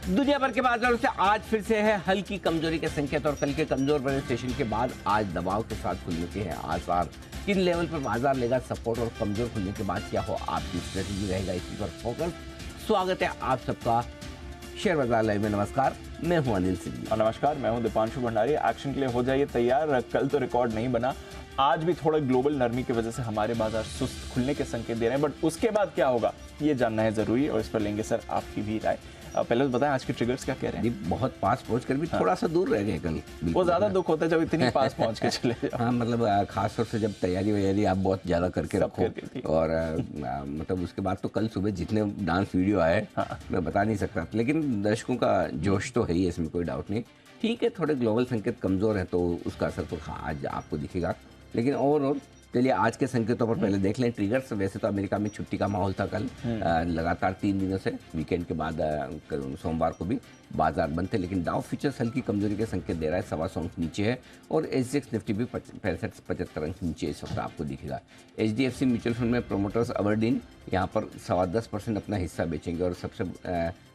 दुनिया भर के बाजारों से आज फिर से है हल्की कमजोरी के संकेत और कल के कमजोर बने सेशन के बाद आज दबाव के साथ खुलने के हैं आसार। किन लेवल पर बाजार लेगा सपोर्ट और कमजोर खुलने के बाद क्या हो आपकी स्ट्रेटेजी रहेगा, इसी पर फोकस। स्वागत है आप सबका शेयर बाजार लाइव में। नमस्कार, मैं हूं अनिल सिंह और नमस्कार, मैं हूं दीपांशु भंडारी। एक्शन के लिए हो जाइए तैयार। कल तो रिकॉर्ड नहीं बना, आज भी थोड़ा ग्लोबल नरमी की वजह से हमारे बाजार सुस्त खुलने के संकेत दे रहे हैं, बट उसके बाद क्या होगा ये जानना है जरूरी और इस पर लेंगे सर आपकी भी राय। पहले तो बताएं आज के ट्रिगर्स क्या कह रहे हैं। बहुत पास पहुंच कर भी थोड़ा सा दूर रह गए कल। वो ज्यादा दुख होता है जब इतनी पास पहुंच के चले जाओ। हाँ, मतलब खास तौर से जब तैयारी वैयारी आप बहुत ज्यादा करके रखो और मतलब उसके बाद तो कल सुबह जितने डांस वीडियो आए मैं बता नहीं सकता, लेकिन दर्शकों का जोश तो है ही, इसमें कोई डाउट नहीं। ठीक है, थोड़े ग्लोबल संकेत कमजोर है तो उसका असर तो आज आपको दिखेगा, लेकिन ओवरऑल चलिए आज के संकेतों पर पहले देख लें ट्रिगर्स। वैसे तो अमेरिका में छुट्टी का माहौल था कल, लगातार 3 दिनों से, वीकेंड के बाद सोमवार को भी बाजार बंद थे, लेकिन डाउ फ्यूचर्स हल्की कमजोरी के संकेत दे रहा है, 125 अंक नीचे है और एसजीएक्स निफ्टी भी 65-75 अंक नीचे इस वक्त आपको दिखेगा। एचडीएफसी म्यूचुअल फंड में प्रोमोटर्स अबरडीन यहाँ पर 10.25% अपना हिस्सा बेचेंगे और सबसे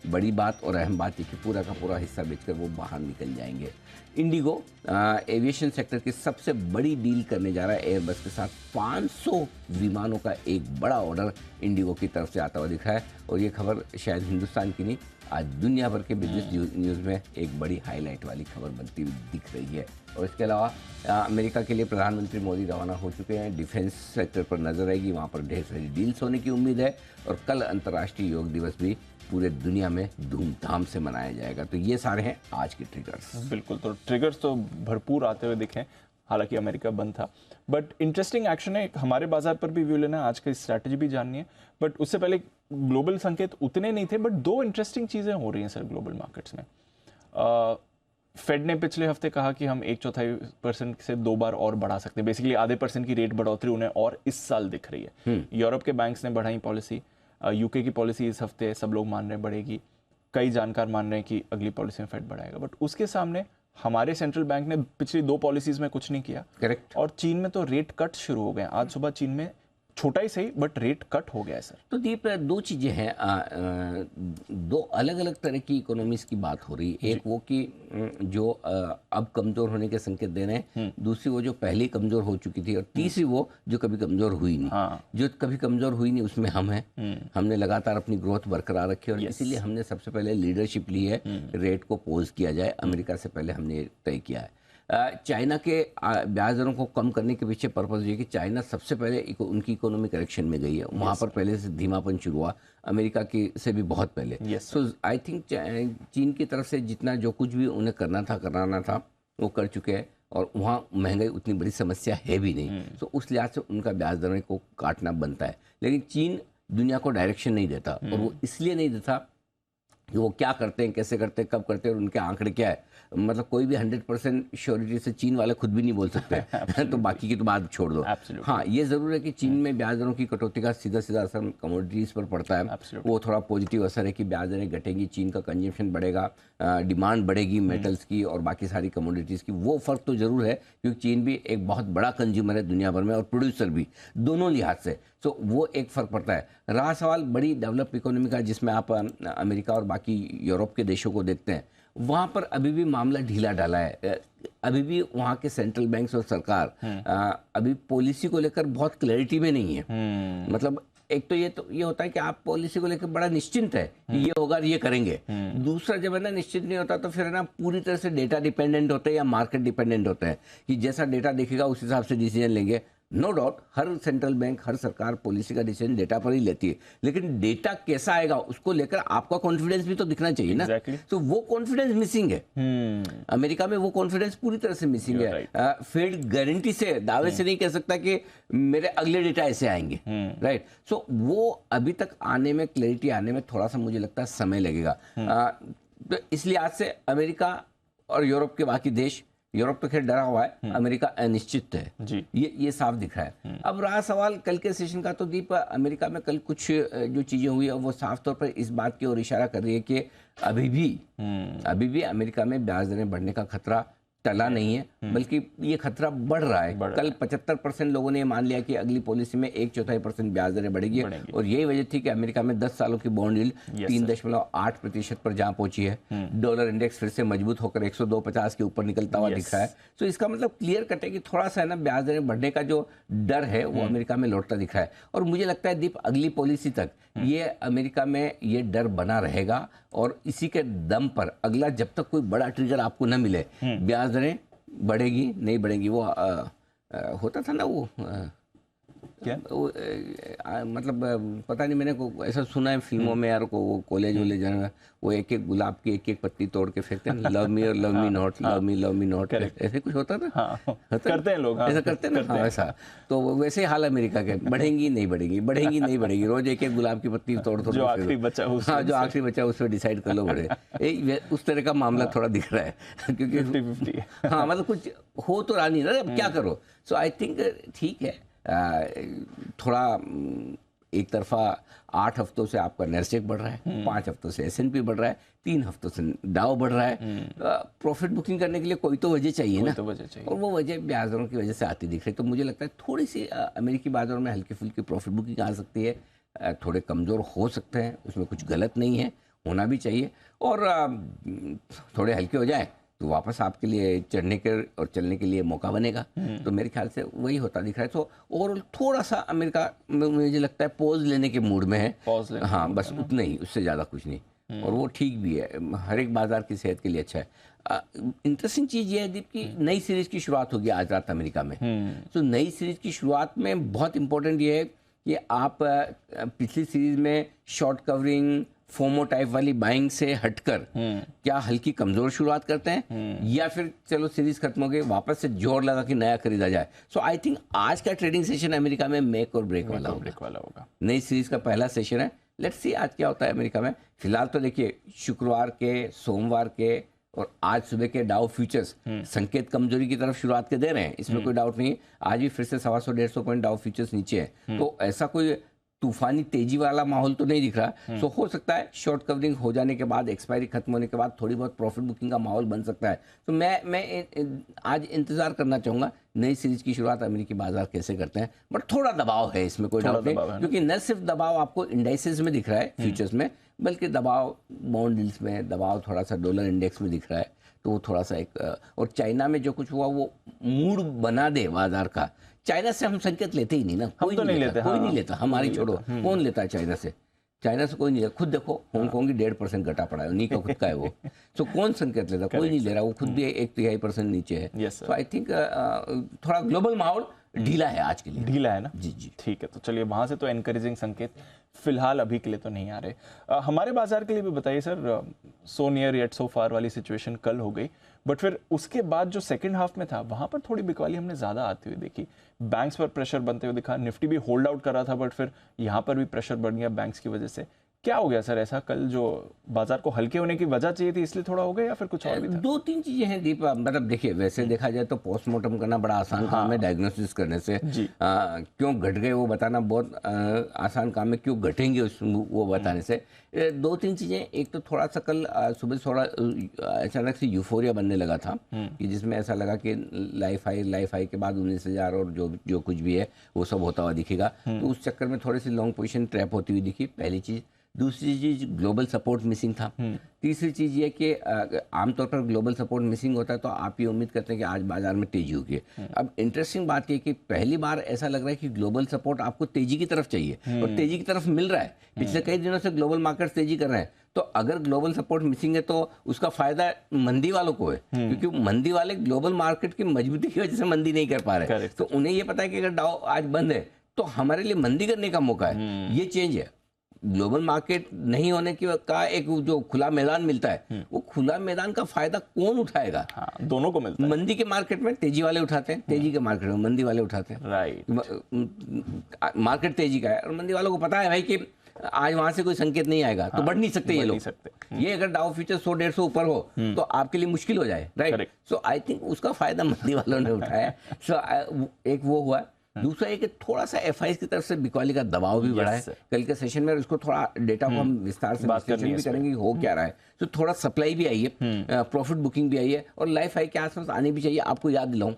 बड़ी बात और अहम बात है कि पूरा का पूरा हिस्सा बेचकर वो बाहर निकल जाएंगे। इंडिगो एविएशन सेक्टर की सबसे बड़ी डील करने जा रहा है एयरबस के साथ। 500 विमानों का एक बड़ा ऑर्डर इंडिगो की तरफ से आता हुआ दिखा है और ये खबर शायद हिंदुस्तान की नहीं, आज दुनिया भर के बिजनेस न्यूज़ में एक बड़ी हाईलाइट वाली खबर बनती हुई दिख रही है। और इसके अलावा अमेरिका के लिए प्रधानमंत्री मोदी रवाना हो चुके हैं। डिफेंस सेक्टर पर नजर रहेगी, वहाँ पर ढेर सारी डील्स होने की उम्मीद है और कल अंतर्राष्ट्रीय योग दिवस भी पूरे दुनिया में धूमधाम से मनाया जाएगा। तो ये सारे हैं आज के ट्रिगर्स। बिल्कुल, तो ट्रिगर्स तो भरपूर आते हुए दिखे, हालांकि अमेरिका बंद था, बट इंटरेस्टिंग एक्शन है। हमारे बाजार पर भी व्यू लेना, आज की स्ट्रैटेजी भी जाननी है, बट उससे पहले ग्लोबल संकेत उतने नहीं थे, बट 2 इंटरेस्टिंग चीज़ें हो रही हैं सर ग्लोबल मार्केट्स में। फेड ने पिछले हफ्ते कहा कि हम 1/4% से 2 बार और बढ़ा सकते हैं, बेसिकली आधे % की रेट बढ़ोतरी उन्हें और इस साल दिख रही है। यूरोप के बैंक्स ने बढ़ाई पॉलिसी, यूके की पॉलिसी इस हफ्ते सब लोग मान रहे हैं बढ़ेगी, कई जानकार मान रहे हैं कि अगली पॉलिसी में फेड बढ़ाएगा, बट उसके सामने हमारे सेंट्रल बैंक ने पिछली 2 पॉलिसीज में कुछ नहीं किया। करेक्ट। और चीन में तो रेट कट शुरू हो गए। आज सुबह चीन में छोटा ही सही बट रेट कट हो गया है सर। तो दीप 2 चीज़ें हैं, 2 अलग अलग तरह की इकोनॉमीज की बात हो रही है। एक वो कि जो अब कमज़ोर होने के संकेत दे रहे हैं, दूसरी वो जो पहले कमज़ोर हो चुकी थी, और तीसरी वो जो कभी कमज़ोर हुई नहीं। जो कभी कमज़ोर हुई नहीं उसमें हम हैं। हमने लगातार अपनी ग्रोथ बरकरार रखी और इसीलिए हमने सबसे पहले लीडरशिप ली है, रेट को पोज किया जाए, अमेरिका से पहले हमने तय किया है। चाइना के ब्याज दरों को कम करने के पीछे पर्पज़ ये कि चाइना सबसे पहले उनकी इकोनॉमिक करेक्शन में गई है, वहाँ पर पहले से धीमापन शुरू हुआ, अमेरिका की से भी बहुत पहले। सो आई थिंक चीन की तरफ से जितना जो कुछ भी उन्हें कराना था वो कर चुके हैं और वहाँ महंगाई उतनी बड़ी समस्या है भी नहीं। तो उस लिहाज से उनका ब्याज दरों को काटना बनता है, लेकिन चीन दुनिया को डायरेक्शन नहीं देता और वो इसलिए नहीं देता कि वो क्या करते हैं, कैसे करते हैं, कब करते हैं और उनके आंकड़े क्या है। मतलब कोई भी 100% श्योरिटी से चीन वाले खुद भी नहीं बोल सकते तो बाकी की तो बात छोड़ दो। हाँ, ये ज़रूर है कि चीन में ब्याज दरों की कटौती का सीधा सीधा असर कमोडिटीज़ पर पड़ता है। वो थोड़ा पॉजिटिव असर है कि ब्याज दरें घटेंगी, चीन का कंजम्पशन बढ़ेगा, डिमांड बढ़ेगी मेटल्स की और बाकी सारी कमोडिटीज़ की। वो फ़र्क तो ज़रूर है क्योंकि चीन भी एक बहुत बड़ा कंज्यूमर है दुनिया भर में और प्रोड्यूसर भी, दोनों लिहाज से। तो वो एक फ़र्क पड़ता है। रहा सवाल बड़ी डेवलप इकोनॉमी का, जिसमें आप अमेरिका और बाकी यूरोप के देशों को देखते हैं, वहाँ पर अभी भी मामला ढीला ढाला है। अभी भी वहाँ के सेंट्रल बैंक्स और सरकार अभी पॉलिसी को लेकर बहुत क्लैरिटी में नहीं है। मतलब एक तो ये होता है कि आप पॉलिसी को लेकर बड़ा निश्चिंत है कि ये होगा ये करेंगे। दूसरा जब है ना निश्चित नहीं होता तो फिर है ना पूरी तरह से डेटा डिपेंडेंट होते हैं या मार्केट डिपेंडेंट होते हैं कि जैसा डेटा दिखेगा उस हिसाब से डिसीजन लेंगे। नो डाउट हर सेंट्रल बैंक, हर सरकार पॉलिसी का डिसीजन डेटा पर ही लेती है, लेकिन डेटा कैसा आएगा उसको लेकर आपका कॉन्फिडेंस भी तो दिखना चाहिए ना। तो वो कॉन्फिडेंस मिसिंग है। अमेरिका में वो कॉन्फिडेंस पूरी तरह से मिसिंग है। फेड गारंटी से, दावे से नहीं कह सकता कि मेरे अगले डेटा ऐसे आएंगे, राइट। सो वो अभी तक आने में, क्लैरिटी आने में थोड़ा सा मुझे लगता है समय लगेगा। तो इस लिहाज से अमेरिका और यूरोप के बाकी देश, यूरोप तो खैर डरा हुआ है, अमेरिका अनिश्चित है जी। ये साफ दिख रहा है। अब रहा सवाल कल के सेशन का, तो दीप अमेरिका में कल कुछ जो चीजें हुई है वो साफ तौर पर इस बात की ओर इशारा कर रही है कि अभी भी अमेरिका में ब्याज दरें बढ़ने का खतरा टला नहीं है, बल्कि ये खतरा बढ़ रहा है। कल 75% लोगों ने मान लिया कि अगली पॉलिसी में 1/4% ब्याज दरें बढ़ेगी, और यही वजह थी कि अमेरिका में 10 सालों की बॉन्ड यील्ड 3.8% पर जहां पहुंची है। डॉलर इंडेक्स फिर से मजबूत होकर 102.50 के ऊपर निकलता हुआ दिख रहा है। तो इसका मतलब क्लियर कट है कि थोड़ा सा है ना, ब्याज दरें बढ़ने का जो डर है वो अमेरिका में लौटता दिख रहा है। और मुझे लगता है दीप, अगली पॉलिसी तक ये अमेरिका में ये डर बना रहेगा, और इसी के दम पर अगला जब तक कोई बड़ा ट्रिगर आपको न मिले, ब्याज दरें बढ़ेगी नहीं बढ़ेगी। वो होता था ना वो क्या? मतलब पता नहीं, मैंने ऐसा सुना है फिल्मों में यार को, वो कॉलेज वॉलेज वो एक एक गुलाब की एक एक पत्ती तोड़ के फेंकते हैं, लव मी और love me not, love me not, ऐसे कुछ होता था। करते हैं लोग, ऐसा करते हैं ना, ऐसा। तो वैसे हाल अमेरिका के, बढ़ेंगी नहीं बढ़ेगी, बढ़ेंगी नहीं बढ़ेगी, रोज एक एक गुलाब की पत्ती तोड़ जो आखिरी बच्चा जो आखिरी बच्चा उस पर डिसाइड कर लो बढ़े। उस तरह का मामला थोड़ा दिख रहा है, क्योंकि 50-50 हाँ, मतलब कुछ हो तो रहा नहीं ना, अब क्या करो। सो आई थिंक ठीक है, थोड़ा एक तरफा 8 हफ्तों से आपका नैस्डैक बढ़ रहा है, 5 हफ्तों से S&P बढ़ रहा है, 3 हफ्तों से डाउ बढ़ रहा है। प्रॉफिट बुकिंग करने के लिए कोई तो वजह चाहिए ना, और वो वजह ब्याज दरों की वजह से आती दिख रही है। तो मुझे लगता है थोड़ी सी अमेरिकी बाजारों में हल्की फुल्की प्रॉफिट बुकिंग आ सकती है, थोड़े कमज़ोर हो सकते हैं, उसमें कुछ गलत नहीं है, होना भी चाहिए। और थोड़े हल्के हो जाए तो वापस आपके लिए चढ़ने के और चलने के लिए मौका बनेगा। तो मेरे ख्याल से वही होता दिख रहा है। तो ओवरऑल थोड़ा सा अमेरिका मुझे लगता है पॉज लेने के मूड में है, हाँ, बस उतना ही, उससे ज़्यादा कुछ नहीं। और वो ठीक भी है, हर एक बाजार की सेहत के लिए अच्छा है। इंटरेस्टिंग चीज़ ये है दीप की नई सीरीज़ की शुरुआत होगी आज रात अमेरिका में। तो नई सीरीज़ की शुरुआत में बहुत इंपॉर्टेंट ये है कि आप पिछली सीरीज़ में शॉर्ट कवरिंग फोमो टाइप वाली बाइंग से हटकर क्या हल्की कमजोर शुरुआत करते हैं, या फिर चलो सीरीज खत्म हो गई वापस से जोर लगा कि नया खरीदा जाए। सो आई थिंक आज का ट्रेडिंग सेशन अमेरिका में मेक और ब्रेक वाला होगा। नई सीरीज का पहला सेशन है, लेट्स सी आज क्या होता है अमेरिका में। फिलहाल तो देखिए, शुक्रवार के, सोमवार के और आज सुबह के डाउ फ्यूचर्स संकेत कमजोरी की तरफ शुरुआत के दे रहे हैं, इसमें कोई डाउट नहीं। आज भी फिर से 125-150 पॉइंट डाउ फ्यूचर्स नीचे है। तो ऐसा कोई तूफानी तेजी वाला माहौल तो नहीं दिख रहा। सो हो सकता है शॉर्ट कवरिंग हो जाने के बाद, एक्सपायरी खत्म होने के बाद थोड़ी बहुत प्रॉफिट बुकिंग का माहौल बन सकता है। तो मैं आज इंतजार करना चाहूंगा नई सीरीज की शुरुआत अमेरिकी बाजार कैसे करते हैं। बट थोड़ा दबाव है, इसमें कोई डाउट नहीं, क्योंकि न सिर्फ दबाव आपको इंडाइसेस में दिख रहा है फ्यूचर्स में, बल्कि दबाव बॉन्ड डील्स में, दबाव थोड़ा सा डॉलर इंडेक्स में दिख रहा है। तो वो थोड़ा सा एक, और चाइना में जो कुछ हुआ वो मूड बना दे बाजार का। चाइना से हम संकेत लेते ही नहीं ना, कोई नहीं लेता, कोई नहीं लेता, हमारी छोड़ो, कौन लेता है चाइना से? चाइना से कोई नहीं लेता। खुद देखो हांगकांग की 1.5% घटा पड़ा है, उन्हीं का खुद का है वो। तो कौन संकेत लेता? कोई नहीं ले रहा, वो खुद भी 1/3% नीचे है। तो आई थिंक थोड़ा ग्लोबल माहौल ढीला है आज के लिए, ढीला है ना। जी ठीक है, तो चलिए वहां से तो एनकरेजिंग संकेत फिलहाल अभी के लिए तो नहीं आ रहे। हमारे बाजार के लिए भी बताइए sir, so near yet so far वाली सिचुएशन कल हो गई, बट फिर उसके बाद जो सेकंड हाफ में था वहां पर थोड़ी बिकवाली हमने ज्यादा आती हुई देखी, बैंक्स पर प्रेशर बनते हुए दिखा। निफ्टी भी होल्ड आउट कर रहा था, बट फिर यहाँ पर भी प्रेशर बढ़ गया बैंक्स की वजह से। क्या हो गया सर ऐसा? कल जो बाजार को हल्के होने की वजह चाहिए थी इसलिए थोड़ा हो गया, या फिर कुछ और भी था? 2-3 चीजें हैं दीपा। मतलब देखिए, वैसे देखा जाए तो पोस्टमार्टम करना बड़ा आसान काम है, डायग्नोसिस करने से। क्यों घट गए वो बताना बहुत आसान काम है, क्यों घटेंगे वो बताने से। 2-3 चीजें, एक तो थोड़ा सा कल सुबह थोड़ा अचानक से यूफोरिया बनने लगा था, कि जिसमें ऐसा लगा कि लाइफ हाई के बाद 19,000 और जो कुछ भी है वो सब होता हुआ दिखेगा। तो उस चक्कर में थोड़ी सी लॉन्ग पोजीशन ट्रैप होती हुई दिखी, पहली चीज। दूसरी चीज, ग्लोबल सपोर्ट मिसिंग था। तीसरी चीज ये कि आमतौर पर ग्लोबल सपोर्ट मिसिंग होता है तो आप ये उम्मीद करते हैं कि आज बाजार में तेजी होगी। अब इंटरेस्टिंग बात ये कि पहली बार ऐसा लग रहा है कि ग्लोबल सपोर्ट आपको तेजी की तरफ चाहिए, और तेजी की तरफ मिल रहा है। पिछले कई दिनों से ग्लोबल मार्केट तेजी कर रहे हैं, तो अगर ग्लोबल सपोर्ट मिसिंग है तो उसका फायदा मंदी वालों को है, क्योंकि मंदी वाले ग्लोबल मार्केट की मजबूती की वजह से मंदी नहीं कर पा रहे। तो उन्हें ये पता है कि अगर डाउ आज बंद है तो हमारे लिए मंदी करने का मौका है। ये चेंज है। ग्लोबल मार्केट नहीं होने की का एक जो खुला मैदान मिलता है, वो खुला मैदान का फायदा कौन उठाएगा? दोनों को मिलता है। मंदी के मार्केट में तेजी वाले उठाते हैं, तेजी के मार्केट में मंदी वाले उठाते हैं। राइट। मार्केट तेजी का है और मंदी वालों को पता है भाई कि आज वहां से कोई संकेत नहीं आएगा, तो बढ़ नहीं सकते ये लोग। ये अगर डाउ फ्यूचर 100-150 ऊपर हो तो आपके लिए मुश्किल हो जाए, राइट? सो आई थिंक उसका फायदा मंदी वालों ने उठाया। सो एक वो हुआ। दूसरा ये कि थोड़ा सा एफआईज की तरफ से बिकॉली का दबाव भी बढ़ा है। sir. कल के सेशन में इसको थोड़ा डेटा को हम विस्तार से बात विश्लेषण करनी है भी इस पे। करेंगे कि हो क्या रहा है। तो थोड़ा सप्लाई भी आई है, प्रॉफिट बुकिंग भी आई है और लाइफ हाई के आसपास आनी भी चाहिए। आपको याद दिलाऊं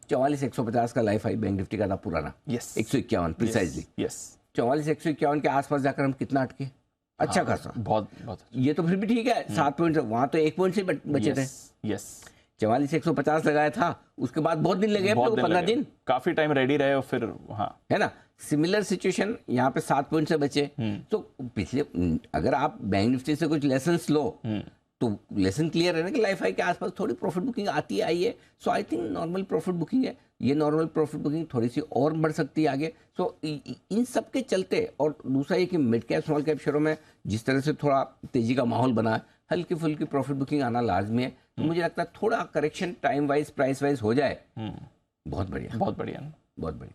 44,150 का लाइफ हाई बैंक निफ्टी का था पुराना, यस 151 प्रिसाइजली। यस 44,151 के आसपास जाकर हम कितना अटके, अच्छा खासा। बहुत बहुत ये तो फिर भी ठीक है, 7 पॉइंट, वहां तो 1 पॉइंट से बचे थे। यस 44,150 लगाया था, उसके बाद बहुत दिन लगे, 15 दिन, काफी टाइम रेडी रहे और फिर हाँ है ना। सिमिलर सिचुएशन यहाँ पे 7 पॉइंट से बचे। तो पिछले, अगर आप बैंक निफ्टी से कुछ लेसन लो तो लेसन क्लियर है ना कि लाइफ हाई के आसपास थोड़ी प्रॉफिट बुकिंग आती आई है। So I think normal profit booking है, ये नॉर्मल प्रॉफिट बुकिंग थोड़ी सी और बढ़ सकती है आगे। सो इन सब के चलते, और दूसरा ये कि मिड कैप स्मॉल कैप शेयरों में जिस तरह से थोड़ा तेजी का माहौल बना है, हल्की फुल्की प्रॉफिट बुकिंग आना लाजमी है। तो मुझे लगता है थोड़ा correction time wise price wise हो जाए, बहुत बढ़िया, बहुत बढ़िया, बहुत बढ़िया,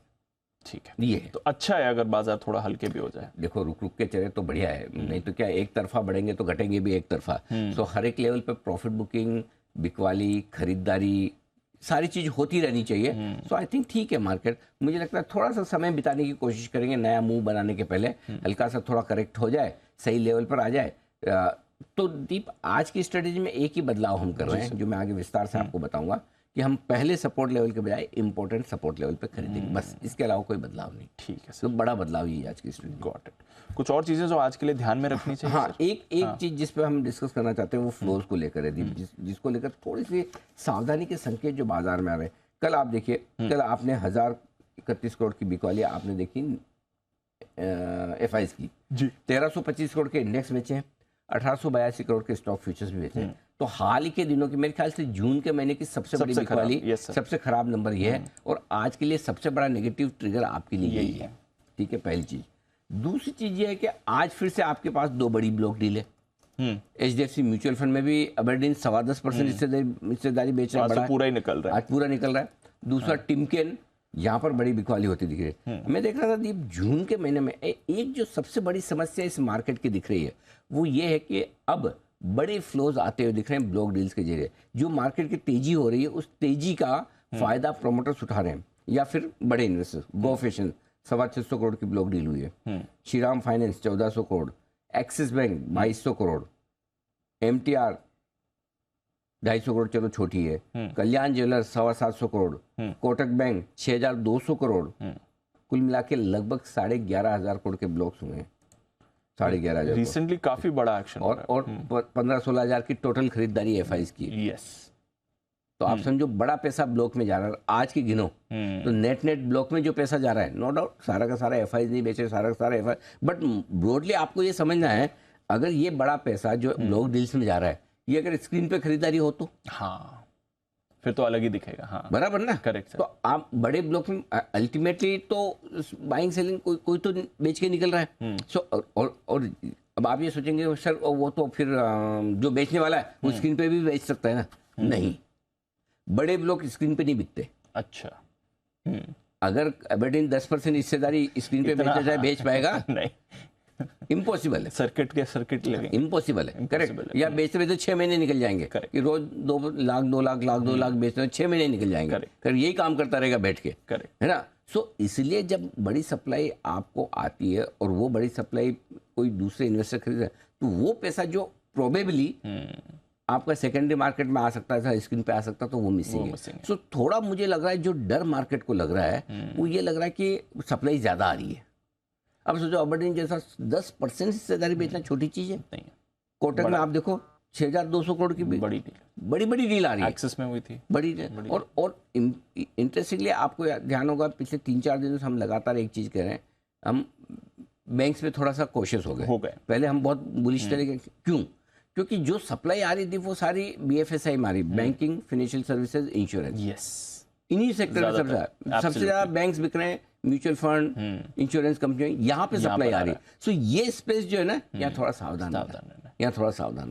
ठीक है। ये है। तो अच्छा है अगर बाजार थोड़ा हल्के भी हो जाए। देखो रुक रुक के चले तो बढ़िया है, नहीं तो क्या एक तरफा बढ़ेंगे तो घटेंगे भी एक तरफा। सो हर एक लेवल पे प्रॉफिट बुकिंग, बिकवाली, खरीदारी, सारी चीज होती रहनी चाहिए। सो आई थिंक ठीक है मार्केट। मुझे लगता है थोड़ा सा समय बिताने की कोशिश करेंगे, नया मूव बनाने के पहले हल्का सा थोड़ा करेक्ट हो जाए, सही लेवल पर आ जाए। तो दीप, आज की स्ट्रेटेजी में एक ही बदलाव हम कर रहे हैं, जो मैं आगे विस्तार से आपको बताऊंगा, कि हम पहले सपोर्ट लेवल के बजाय इंपॉर्टेंट सपोर्ट लेवल पे खरीदेंगे, बस। इसके अलावा कोई बदलाव नहीं। ठीक है तो बड़ा बदलाव ही है आज की स्ट्रेटेजी। Got it. कुछ और चीजें जो आज के लिए ध्यान में रखनी चाहिए? हाँ, एक चीज जिस पे हम डिस्कस करना चाहते हैं वो फ्लोज को लेकर है दीप, जिसको लेकर थोड़ी सी सावधानी के संकेत जो बाजार में आ रहे हैं। कल आप देखिए, कल आपने 1031 करोड़ की बिकवाली आपने देखी एफआईज की जी। 1325 करोड़ के इंडेक्स बेचे हैं, 1882 करोड़ के स्टॉक फ्यूचर्स भी बेचे हैं। तो हाल ही के दिनों की, मेरे ख्याल से जून के महीने की सबसे बड़ी बिकवाली, सबसे खराब नंबर ये है। और आज के लिए सबसे बड़ा नेगेटिव ट्रिगर आपके लिए यही है। ठीक है, पहली चीज। दूसरी चीज ये है कि आज फिर से आपके पास 2 बड़ी ब्लॉक डील है। HDFC म्यूचुअल फंड में भी अबरडीन 2.25% हिस्सेदारी बेच रहा है, बड़ा पूरा ही निकल रहा है, आज पूरा निकल रहा है। दूसरा टिमकेन, यहाँ पर बड़ी बिकवाली होती दिख रही है। मैं देख रहा था दीप, जून के महीने में एक जो सबसे बड़ी समस्या इस मार्केट की दिख रही है वो ये है कि अब बड़े फ्लोज आते हुए दिख रहे हैं ब्लॉक डील्स के जरिए। जो मार्केट की तेजी हो रही है, उस तेजी का फायदा प्रोमोटर्स उठा रहे हैं, या फिर बड़े इन्वेस्टर्स। गो फैशन 625 करोड़ की ब्लॉक डील हुई है, Shriram finance 1400 crore, axis bank 2200 crore, MTR 250 crore, चलो छोटी है, कल्याण ज्वेलर्स 725 करोड़, कोटक बैंक 6200 करोड़। कुल मिला के लगभग 11,500 करोड़ के ब्लॉक्स हुए हैं, 11,500। रिसेंटली काफी बड़ा एक्शन और 15-16 हजार की टोटल खरीदारी एफआईज की। यस। तो आप समझो बड़ा पैसा ब्लॉक में जा रहा है। आज की गिनो तो नेट ब्लॉक में जो पैसा जा रहा है, नो डाउट सारा का सारा एफआईज नहीं बेचे, सारा का सारा एफआई, बट ब्रॉडली आपको ये समझना है, अगर ये बड़ा पैसा जो ब्लॉक डील्स में जा रहा है, ये अगर स्क्रीन पे खरीदारी हो तो हाँ फिर तो अलग ही दिखेगा। हाँ बराबर ना, करेक्ट। तो आप बड़े ब्लॉक में अल्टीमेटली तो बाइंग सेलिंग कोई तो बेच के निकल रहा है। सो और अब आप ये सोचेंगे सर वो तो फिर जो बेचने वाला है वो स्क्रीन पे भी बेच सकता है ना, नहीं, बड़े ब्लॉक स्क्रीन पे नहीं बिकते। अच्छा। अगर एबरडीन 10% हिस्सेदारी स्क्रीन पे बेचा जाए, बेच पाएगा? नहीं, इम्पॉसिबल है। सर्किट लगेंगे, इम्पॉसिबल है, करेक्ट। या बेचते बेचते 6 महीने निकल जाएंगे, कि रोज 2 लाख 2 लाख बेचते हैं, 6 महीने निकल जाएंगे, फिर यही काम करता रहेगा बैठ के, है ना। सो इसलिए जब बड़ी सप्लाई आपको आती है और वो बड़ी सप्लाई कोई दूसरे इन्वेस्टर खरीद रहे, तो वो पैसा जो प्रोबेबली आपका सेकेंडरी मार्केट में आ सकता था, स्क्रीन पे आ सकता, तो वो मिसिंग है। सो थोड़ा मुझे लग रहा है, जो डर मार्केट को लग रहा है वो ये लग रहा है कि सप्लाई ज्यादा आ रही है। अब सोचो अबरडीन जैसा 10% हिस्सेदारी बेचना छोटी चीज है नहीं। कोटक में आप देखो 6,200 करोड़ की बड़ी डील आ रही है, एक्सेस में हुई थी बड़ी। और इंटरेस्टिंगली आपको ध्यान होगा, पिछले 3-4 दिनों से हम लगातार एक चीज कह रहे हैं, हम बैंक्स में थोड़ा सा कोशिश हो गए। पहले हम बहुत बुलिश तरीके, क्यों? क्योंकि जो सप्लाई आ रही थी वो सारी BFSI में आ रही, बैंकिंग, फाइनेंशियल सर्विसेज, इंश्योरेंस, इन्हीं सेक्टर में सबसे ज्यादा बैंक्स बिक रहे हैं, म्यूचुअल फंड, इंश्योरेंस कंपनी, यहाँ पे सप्लाई आ रही है। सो ये स्पेस जो है ना, यहाँ थोड़ा सावधान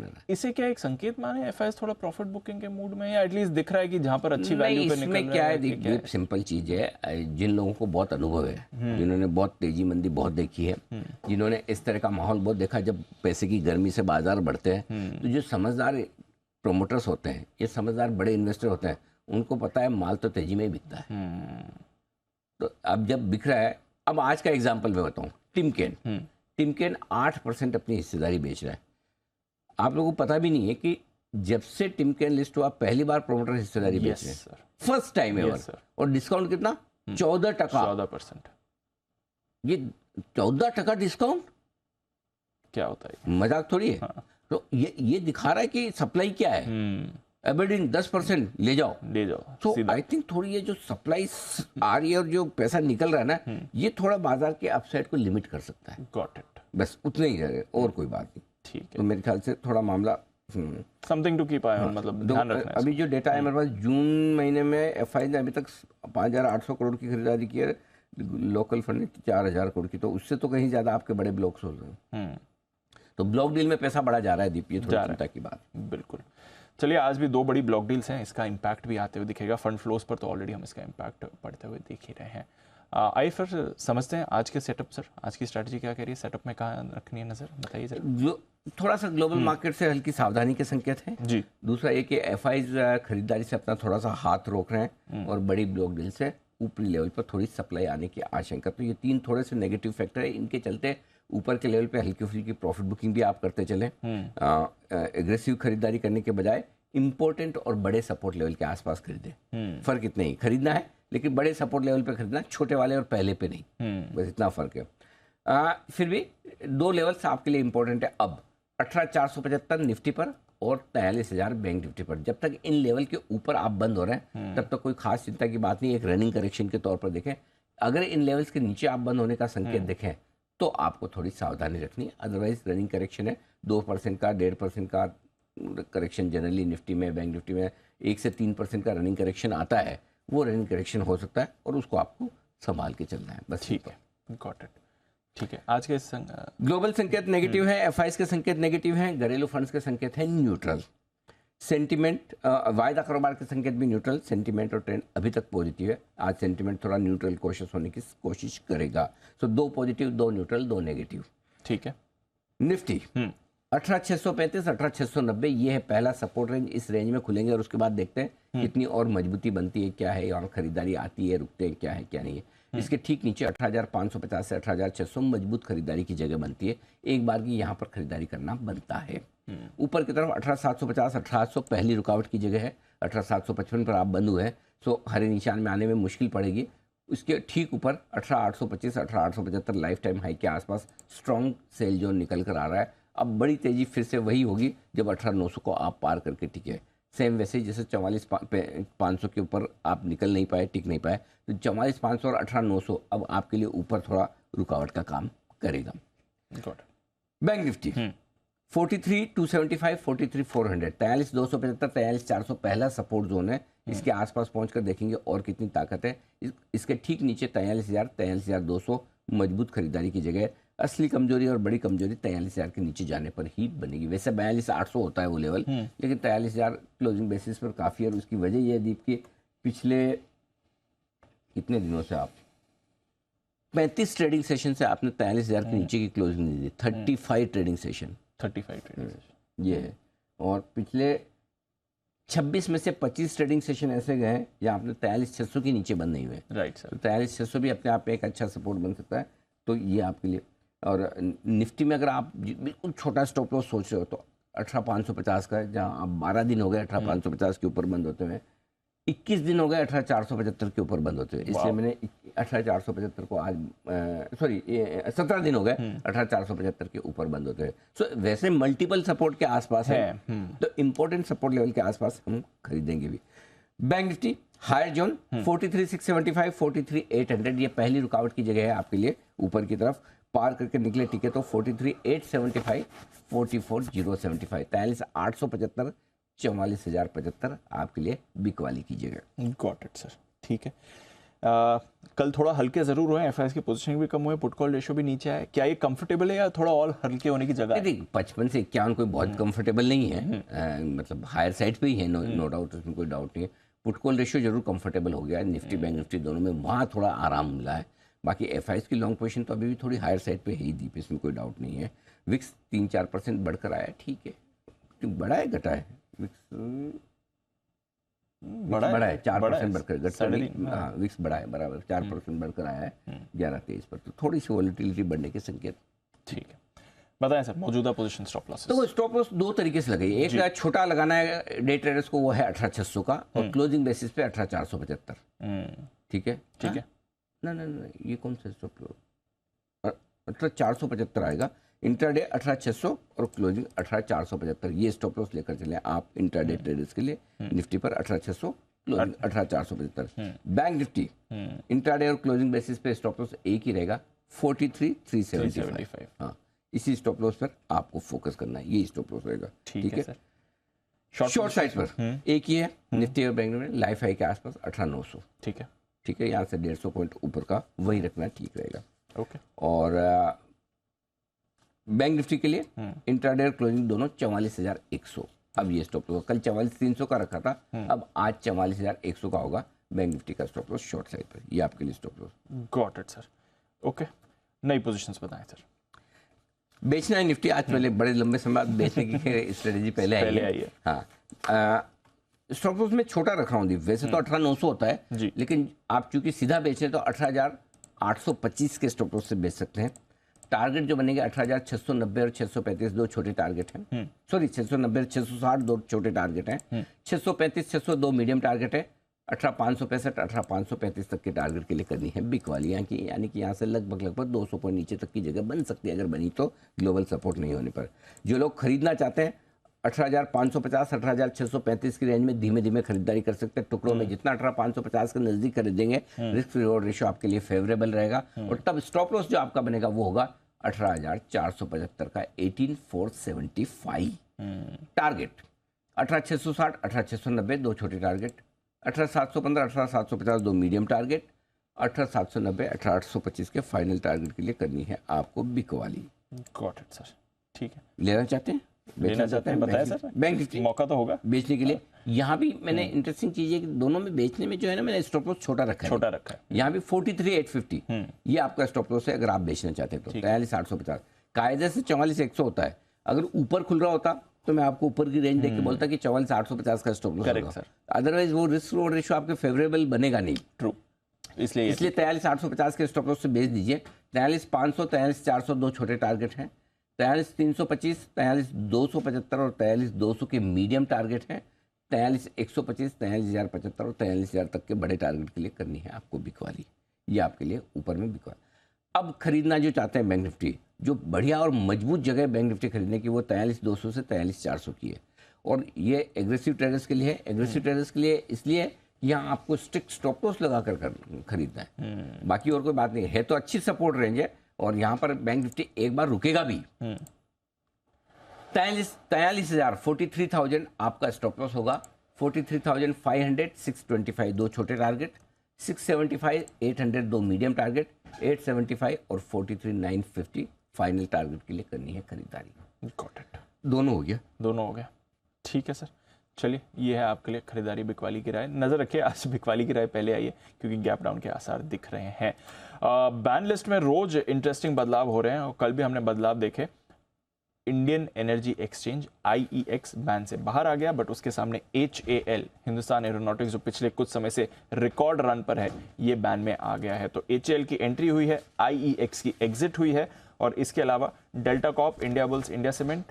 रहना। इसे क्या एक संकेत माने एफआईएस थोड़ा प्रॉफिट बुकिंग के मूड में, या एटलीस्ट दिख रहा है कि जहाँ पर अच्छी वैल्यू पे निकल रहा है? क्या है, देखिए सिंपल चीज है, जिन लोगों को बहुत अनुभव है, जिन्होंने बहुत तेजी मंदी बहुत देखी है, जिन्होंने इस तरह का माहौल बहुत देखा, जब पैसे की गर्मी से बाजार बढ़ते हैं, तो जो समझदार प्रोमोटर्स होते हैं, ये समझदार बड़े इन्वेस्टर होते हैं, उनको पता है माल तो तेजी में ही बिकता है। तो अब जब बिक रहा है, अब आज का एग्जाम्पल मैं बताऊं, टिमकेन 8% अपनी हिस्सेदारी बेच रहा है। आप लोगों को पता भी नहीं है कि जब से टिमकेन लिस्ट हुआ पहली बार प्रोमोटर हिस्सेदारी बेच रहे हैं, sir, first time ever. Sir. और डिस्काउंट कितना? 14%। 14%। ये 14% डिस्काउंट क्या होता है? मजाक थोड़ी है। हाँ। तो ये दिखा रहा है कि सप्लाई क्या है। एबरडीन 10% ले जाओ, ले जाओ। तो सीधा। आई थिंक थोड़ी ये जो सप्लाई आ रही है और जो पैसा निकल रहा है ना, ये थोड़ा बाजार के अपसाइड को लिमिट कर सकता है। Got it. बस उतना ही है, और कोई बात नहीं। ठीक तो है। मेरे ख्याल से थोड़ा मामला something to keep eye on, मतलब ध्यान रखना है। अभी जो डेटा है मेरे पास, जून महीने में एफआई ने अभी तक 5,800 करोड़ की खरीदारी की है, लोकल फंड ने 4,000 करोड़ की, तो उससे तो कहीं ज्यादा आपके बड़े ब्लॉक्स हो रहे हैं। तो ब्लॉक डील में पैसा बढ़ा जा रहा है दीप, ये थोड़ी चिंता की बात। बिल्कुल। चलिए, आज भी 2 बड़ी ब्लॉक डील्स हैं, इसका इम्पैक्ट भी आते हुए दिखेगा। फंड फ्लोज पर तो ऑलरेडी हम इसका इम्पैक्ट पड़ते हुए देख ही रहे हैं। आइए फिर समझते हैं आज के सेटअप। सर, आज की स्ट्रैटेजी क्या कह रही है? सेटअप में कहाँ रखनी है नजर, बताइए जरा। जो थोड़ा सा ग्लोबल मार्केट से हल्की सावधानी के संकेत हैं जी। दूसरा ये कि एफआईज खरीदारी से अपना थोड़ा सा हाथ रोक रहे हैं, और बड़ी ब्लॉक डील से ऊपरी लेवल पर थोड़ी सप्लाई आने की आशंका। तो ये 3 थोड़े से नेगेटिव फैक्टर है, इनके चलते ऊपर के लेवल पे हल्की फुल्की प्रॉफिट बुकिंग भी आप करते चलें। एग्रेसिव खरीदारी करने के बजाय इंपॉर्टेंट और बड़े सपोर्ट लेवल के आसपास खरीदें। फर्क इतना ही, खरीदना है लेकिन बड़े सपोर्ट लेवल पे खरीदना, छोटे वाले और पहले पे नहीं। बस इतना फर्क है। फिर भी 2 लेवल्स आपके लिए इंपॉर्टेंट है अब, 18,475 निफ्टी पर और 43,000 बैंक निफ्टी पर। जब तक इन लेवल के ऊपर आप बंद हो रहे हैं तब तक कोई खास चिंता की बात नहीं, एक रनिंग करेक्शन के तौर पर देखें। अगर इन लेवल्स के नीचे आप बंद होने का संकेत देखें तो आपको थोड़ी सावधानी रखनी है। अदरवाइज रनिंग करेक्शन है, 2% का 1.5% का करेक्शन जनरली निफ्टी में, बैंक निफ्टी में 1 से 3% का रनिंग करेक्शन आता है, वो रनिंग करेक्शन हो सकता है और उसको आपको संभाल के चलना है। बस ठीक है, गॉट इट। ठीक है, आज के ग्लोबल संकेत नेगेटिव है, एफआईएस के संकेत नेगेटिव हैं, घरेलू फंड्स के संकेत हैं न्यूट्रल। सेंटिमेंट, वायदा कारोबार के संकेत भी न्यूट्रल, सेंटिमेंट और ट्रेंड अभी तक पॉजिटिव है। आज सेंटिमेंट थोड़ा न्यूट्रल कोशिश होने की कोशिश करेगा। सो 2 पॉजिटिव, 2 न्यूट्रल, 2 नेगेटिव। ठीक है। निफ्टी 18,635, 18,690 ये है पहला सपोर्ट रेंज। इस रेंज में खुलेंगे और उसके बाद देखते हैं कितनी और मजबूती बनती है, क्या है, और खरीदारी आती है, रुकते हैं, क्या है क्या नहीं है। इसके ठीक नीचे 18,550 से 18,600 मजबूत खरीदारी की जगह बनती है। एक बार की यहाँ पर खरीदारी करना बनता है। ऊपर की तरफ 18,750, 1800 पहली रुकावट की जगह है। 18,755 पर आप बंद हुए हैं, सो हरे निशान में आने में मुश्किल पड़ेगी। उसके ठीक ऊपर 18,825, 18,875 लाइफ टाइम हाई के आसपास स्ट्रॉन्ग सेल जोन निकल कर आ रहा है। अब बड़ी तेजी फिर से वही होगी जब 18,900 को आप पार करके टिके। सेम वैसे ही जैसे 44,500 के ऊपर आप निकल नहीं पाए, टिक नहीं पाए, तो 44,500 और 18,900 अब आपके लिए ऊपर थोड़ा रुकावट का काम करेगा। बैंक निफ्टी 43,275, 43,400, 43,275, 43,400 पहला सपोर्ट जोन है। इसके आसपास पहुंचकर देखेंगे और कितनी ताकत है। इसके ठीक नीचे 43,000, 43,200 मजबूत खरीदारी की जगह। असली कमजोरी और बड़ी कमजोरी 43,000 के नीचे जाने पर ही बनेगी। वैसे 42,800 होता है वो लेवल, लेकिन 43,000 क्लोजिंग बेसिस पर काफ़ी है। और उसकी वजह यह है दीप की पिछले कितने दिनों से आप 35 ट्रेडिंग सेशन से आपने 43,000 के नीचे की क्लोजिंग नहीं दी। 35 ट्रेडिंग सेशन, 35 ट्रेडिंग सेशन ये है। और पिछले 26 में से 25 ट्रेडिंग सेशन ऐसे गए हैं जहाँ आपने 43,600 के नीचे बंद नहीं हुए। Right sir. तो 43,600 भी अपने आप में एक अच्छा सपोर्ट बन सकता है। तो ये आपके लिए। और निफ्टी में अगर आप बिल्कुल छोटा स्टॉप लॉस सोच रहे हो तो 18,550 का है, जहाँ आप 12 दिन हो गए 18,550 के ऊपर बंद होते हुए, 21 दिन हो गए 18,475 के ऊपर बंद होते हुए। इसलिए मैंने 18,475 को आज 17 दिन हो गए 18,475 के ऊपर बंद होते हुए। सो वैसे मल्टीपल सपोर्ट के आसपास है, तो इंपॉर्टेंट सपोर्ट लेवल के आसपास हम खरीदेंगे भी। बैंक निफ्टी हायर जोन 43,675, 43,800 ये पहली रुकावट की जगह है आपके लिए। ऊपर की तरफ पार करके निकले टिके तो 43,875, 44,075, 43,875, 44,075 आपके लिए बिक वाली की जगह। Got it sir. ठीक है। कल थोड़ा हल्के जरूर हुए, एफआईएस की पोजीशनिंग भी कम हुए, पुट कॉल रेशियो भी नीचे आए। क्या ये कंफर्टेबल है या थोड़ा और हल्के होने की जगह है? देखिए 55 से 51 कोई बहुत कंफर्टेबल नहीं है, मतलब हायर साइड पे ही है, नो डाउट, उसमें कोई डाउट नहीं है। पुट कॉल रेशियो जरूर कंफर्टेबल हो गया है निफ्टी बैंक निफ्टी दोनों में, वहाँ थोड़ा आराम मिला है। बाकी एफआईएस की लॉन्ग पोजीशन तो अभी भी थोड़ी हायर साइड पे है ही दीप, इसमें कोई डाउट नहीं है। विक्स 3-4% बढ़कर आया, ठीक है, बढ़ा है घटा है विक्स, बढ़ा है 4% बढ़कर, घट तो नहीं, 3.5, हाँ विक्स बढ़ा है बराबर 4% बढ़कर आया है 11-23 पर, तो थोड़ी सी वॉलेटिलिटी बढ़ने के संकेत। ठीक है, बताएं सर मौजूदा पोजीशन स्टॉप लॉसेस। तो स्टॉप लॉस दो तरीके से लगे, एक छोटा लगाना है डे ट्रेडर्स को, वो है 18,600 का, और क्लोजिंग बेसिस पे 18,475। ठीक है, ठीक है, ना ना ना, ये कौन सा स्टॉप लॉस, 18,475 आएगा इंट्राडे, 18,600 और क्लोजिंग 18,475, ये स्टॉप लॉस लेकर चले आप इंट्राडे ट्रेडर्स के लिए। निफ्टी पर 18,600, क्लोजिंग 18,475। बैंक निफ्टी इंट्राडे और क्लोजिंग बेसिस पे स्टॉप लॉस एक ही रहेगा, 43,375। हाँ, इसी स्टॉप लॉस पर आपको फोकस करना है, ये स्टॉप लॉस रहेगा। ठीक है सर। शॉर्ट साइड पर एक ही है, निफ्टी और बैंक में लाइफ हाई के आसपास 18,900। ठीक है, ठीक है, यहाँ से 150 पॉइंट ऊपर का वही रखना ठीक रहेगा। ओके, और बैंक निफ्टी के लिए इंट्राडे और क्लोजिंग दोनों 44,100। अब ये स्टॉप लॉस कल 44,300 का रखा था, अब आज 44,100 का होगा बैंक निफ्टी का स्टॉप लॉस शॉर्ट साइड पर, ये आपके लिए stop loss. Got it sir. Okay, नई पोजीशंस बताएं सर। बेचना है निफ्टी, आज पहले बड़े लंबे समय बाद बेचने की स्ट्रेटेजी पहले आई है। हाँ, स्टॉप लॉस में छोटा रख रहा हूँ, वैसे तो 18,900 होता है जी, लेकिन आप चूंकि सीधा बेच रहे हैं तो 18,825 के स्टॉप लॉस से बेच सकते हैं। टारगेट जो बनेगा 18,690 और 635, दो छोटे टारगेट हैं। सॉरी, 690 और 660 दो छोटे टारगेट हैं। 635, 602 मीडियम टारगेट है। 18,565, 18,535 तक के टारगेट के लिए करनी है बिक वाली, यानी कि यहाँ से लगभग 200 पॉइंट नीचे तक की जगह बन सकती है, अगर बनी तो ग्लोबल सपोर्ट नहीं होने पर। जो लोग खरीदना चाहते हैं 18,550, 18,635 की रेंज में धीमे धीमे खरीदारी कर सकते हैं टुकड़ों में, जितना 18,550 के नजदीक खरीदेंगे रिस्क रिवॉर्ड रेशियो आपके लिए फेवरेबल रहेगा, और तब स्टॉप लॉस जो आपका बनेगा वो होगा 18,475 का 18,475 टारगेट। 18,660, 18,690 दो छोटे टारगेट, 18,715, 18,750 दो मीडियम टारगेट, 18,790, 18,825 के फाइनल टारगेट के लिए करनी है आपको बिक वाली। Got it sir. ठीक है, लेना चाहते हैं, लेना चाहते हैं, बताएं सर। बैंक निफ्टी मौका तो होगा बेचने के लिए। यहाँ भी मैंने इंटरेस्टिंग चीज है कि दोनों में बेचने में जो है ना, मैंने स्टॉप लॉस छोटा रखा है, छोटा रखा है। यहाँ भी 43,850 ये आपका स्टॉप लॉस है अगर आप बेचना चाहते हैं तो। 43,850 कायदे से 44,100 होता है, अगर ऊपर खुल रहा होता तो मैं आपको ऊपर की रेंज देके बोलता कि 44,850 का स्टॉप लॉस होगा, अदरवाइज वो रिस्क रिवॉर्ड रेशियो आपके फेवरेबल बनेगा नहीं। ट्रू, इसलिए 43,850 के स्टॉप लॉस से बेच दीजिए। 43,500, 43,400 दो छोटे टारगेट हैं। 43,325, 43,275 और 43,200 के मीडियम टारगेट हैं। 43,125, 43,075 और 43,000 तक के बड़े टारगेट के लिए करनी है आपको बिकवाली, ये आपके लिए ऊपर में बिकवा। अब खरीदना जो चाहते हैं बैंक निफ्टी, जो बढ़िया और मजबूत जगह बैंक निफ्टी खरीदने की वो 43,200 से 43,400 की है, और ये एग्रेसिव ट्रेडर्स के लिए है। एग्रेसिव ट्रेडर्स के लिए इसलिए यहाँ आपको स्ट्रिक्ट स्टॉप लॉस लगा कर खरीदना है, बाकी और कोई बात नहीं है। तो अच्छी सपोर्ट रेंज है, और यहाँ पर बैंक निफ्टी एक बार रुकेगा भी। 43,000, 43,000 आपका स्टॉप लॉस होगा। 43,500, 625 दो छोटे टारगेट, 675, 800 दो मीडियम टारगेट, 875 और 43,950 फाइनल टारगेट के लिए करनी है खरीदारी। गॉट इट, दोनों हो गया, दोनों हो गया। ठीक है सर, चलिए ये है आपके लिए खरीदारी बिकवाली की राय। नजर रखिए आज बिकवाली की राय पहले आई है क्योंकि गैप डाउन के आसार दिख रहे हैं। बैन लिस्ट में रोज इंटरेस्टिंग बदलाव हो रहे हैं, और कल भी हमने बदलाव देखे। Indian energy exchange IEX ban से बाहर आ गया, बट उसके सामने HAL हिंदुस्तान एरोनॉटिक्स जो पिछले कुछ समय से रिकॉर्ड रन पर है, ये बैन में आ गया है। तो HAL की एंट्री हुई है, IEX की एग्जिट हुई है, और इसके अलावा delta Corp, India bulls, India cement,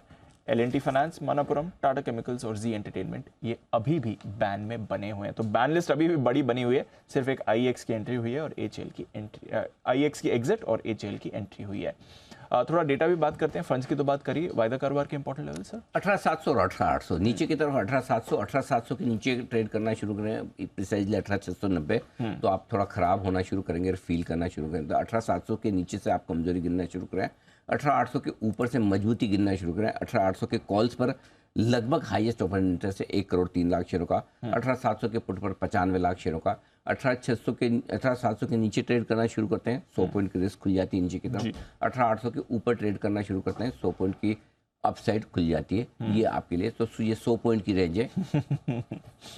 L&T finance, Manappuram, Tata chemicals और जी एंटरटेनमेंट ये अभी भी बैन में बने हुए हैं। तो बैन लिस्ट अभी भी बड़ी बनी हुई है, सिर्फ एक IEX की एंट्री हुई है और HAL की एंट्री, IEX की एग्जिट और HAL की एंट्री हुई है। थोड़ा डेटा भी बात करते हैं, फंड्स की तो बात करिए। वायदा कारोबार के इंपॉर्टेंट लेवल सर 18,700 और 18,800 नीचे की तरफ 18,700 के नीचे ट्रेड करना शुरू करें, प्रिसाइजली 18,690 तो आप थोड़ा खराब होना शुरू करेंगे और फील करना शुरू करें। तो 18,700 के नीचे से आप कमजोरी गिनना शुरू करें, 18,800 के ऊपर से मजबूती गिनना शुरू करें। 18,800 के कॉल्स पर लगभग हाईएस्ट ओपन इंटरेस्ट है 1 करोड़ 3 लाख शेयरों का। 18,700 के पुट पर 95 लाख शेयरों का। 18,700 के नीचे ट्रेड करना शुरू करते हैं, 100 पॉइंट की रिस्क खुल जाती है नीचे की तरफ। 18,800 के ऊपर ट्रेड करना शुरू करते हैं, 100 पॉइंट की अपसाइड खुल जाती है। ये आपके लिए तो ये 100 पॉइंट की रेंज है,